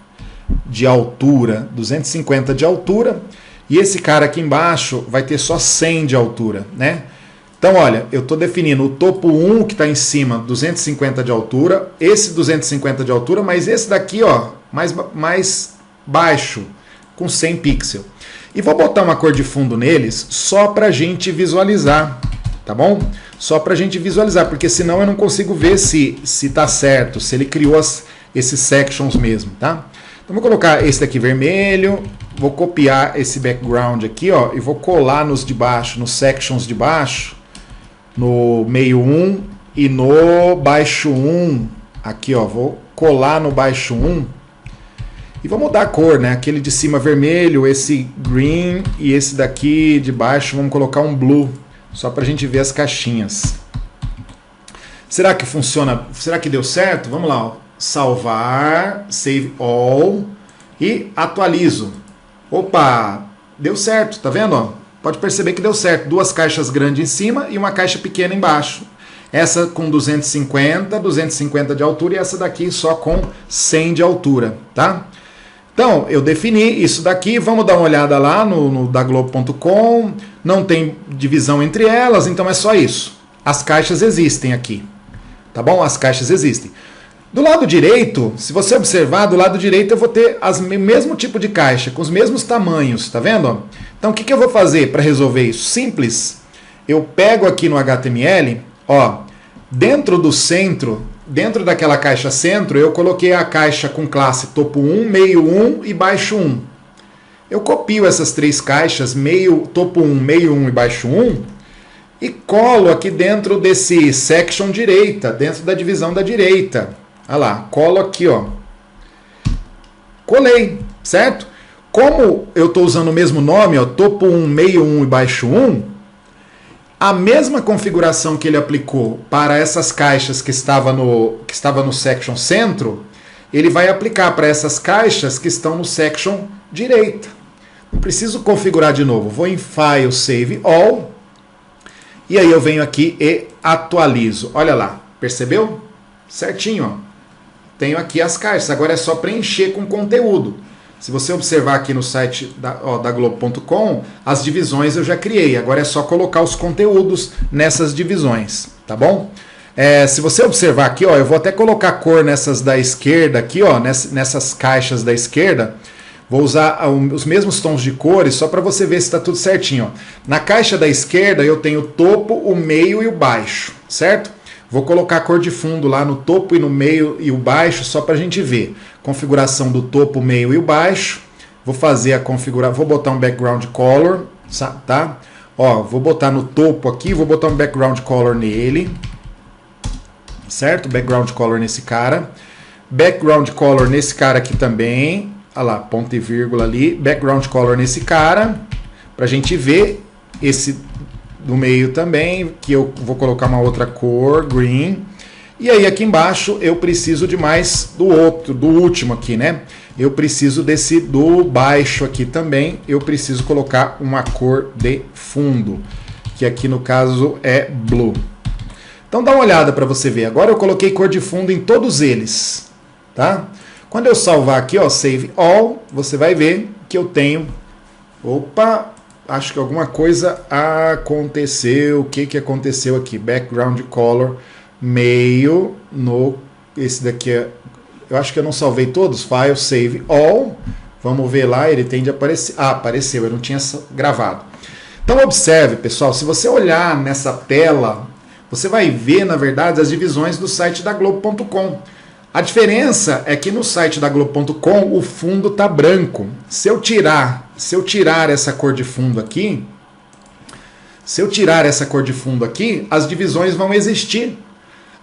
de altura, 250 de altura, e esse cara aqui embaixo vai ter só 100 de altura, né? Então, olha, eu estou definindo o topo 1 que está em cima, 250 de altura, esse 250 de altura, mas esse daqui, ó, mais baixo, com 100 pixels. E vou botar uma cor de fundo neles só para a gente visualizar, tá bom? Só para a gente visualizar, porque senão eu não consigo ver se está certo, se ele criou esses sections mesmo, tá? Então, vou colocar esse daqui vermelho, vou copiar esse background aqui, ó, e vou colar nos de baixo, nos sections de baixo, no meio 1 e no baixo 1, aqui ó, vou colar no baixo 1 E vou mudar a cor, né? Aquele de cima vermelho, esse green e esse daqui de baixo vamos colocar um blue, só para a gente ver as caixinhas. Será que funciona? Será que deu certo? Vamos lá, ó. Salvar, save all e atualizo. Opa, deu certo, tá vendo? Ó? Pode perceber que deu certo. Duas caixas grandes em cima e uma caixa pequena embaixo. Essa com 250 de altura e essa daqui só com 100 de altura, tá? Então, eu defini isso daqui, vamos dar uma olhada lá no daglobo.com, não tem divisão entre elas, então é só isso. As caixas existem aqui, tá bom? As caixas existem. Do lado direito, se você observar, do lado direito eu vou ter o mesmo tipo de caixa, com os mesmos tamanhos, tá vendo? Então, o que eu vou fazer para resolver isso? Simples, eu pego aqui no HTML, ó, dentro do centro, dentro daquela caixa centro, eu coloquei a caixa com classe topo 1, meio 1 e baixo 1. Eu copio essas três caixas, topo 1, meio 1 e baixo 1, e colo aqui dentro desse section direita, dentro da divisão da direita. Olha lá, colo aqui, ó. Colei, certo? Como eu estou usando o mesmo nome, ó, topo 1, meio 1 e baixo 1, a mesma configuração que ele aplicou para essas caixas que estava no section centro, ele vai aplicar para essas caixas que estão no section direita. Não preciso configurar de novo. Vou em File, Save All, e aí eu venho aqui e atualizo. Olha lá, percebeu? Certinho, ó. Tenho aqui as caixas, agora é só preencher com conteúdo. Se você observar aqui no site da Globo.com, as divisões eu já criei. Agora é só colocar os conteúdos nessas divisões, tá bom? Se você observar aqui, ó, eu vou até colocar cor nessas da esquerda aqui, ó, nessas caixas da esquerda. Vou usar os mesmos tons de cores só para você ver se está tudo certinho. Ó. Na caixa da esquerda eu tenho o topo, o meio e o baixo, certo? Vou colocar a cor de fundo lá no topo e no meio e o baixo só para a gente ver. Configuração do topo, meio e o baixo. Vou fazer a configuração, vou botar um background color, tá? Ó, vou botar no topo aqui, vou botar um background color nele. Certo? Background color nesse cara. Background color nesse cara aqui também. Olha lá, ponto e vírgula ali. Background color nesse cara. Pra gente ver esse do meio também, que eu vou colocar uma outra cor, green. E aí aqui embaixo eu preciso de mais do outro, do último aqui, né? Eu preciso desse do baixo aqui também. Eu preciso colocar uma cor de fundo, que aqui no caso é blue. Então dá uma olhada para você ver. Agora eu coloquei cor de fundo em todos eles, tá? Quando eu salvar aqui, ó, Save All, você vai ver que eu tenho... Opa, acho que alguma coisa aconteceu. O que aconteceu aqui? Background Color, meio, no... Esse daqui é... Eu acho que eu não salvei todos. File, Save All. Vamos ver lá, ele tende a aparecer. Ah, apareceu, eu não tinha gravado. Então observe, pessoal, se você olhar nessa tela, você vai ver, na verdade, as divisões do site da Globo.com. A diferença é que no site da Globo.com o fundo está branco. Se eu tirar essa cor de fundo aqui, as divisões vão existir.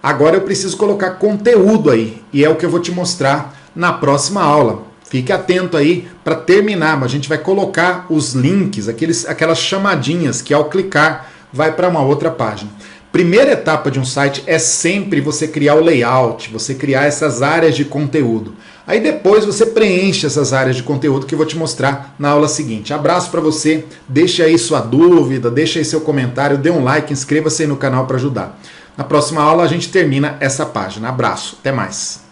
Agora eu preciso colocar conteúdo aí, e é o que eu vou te mostrar na próxima aula. Fique atento aí para terminar, mas a gente vai colocar os links, aquelas chamadinhas que ao clicar vai para uma outra página. Primeira etapa de um site é sempre você criar o layout, você criar essas áreas de conteúdo. Aí depois você preenche essas áreas de conteúdo que eu vou te mostrar na aula seguinte. Abraço para você, deixa aí sua dúvida, deixa aí seu comentário, dê um like, inscreva-se aí no canal para ajudar. Na próxima aula a gente termina essa página. Abraço, até mais.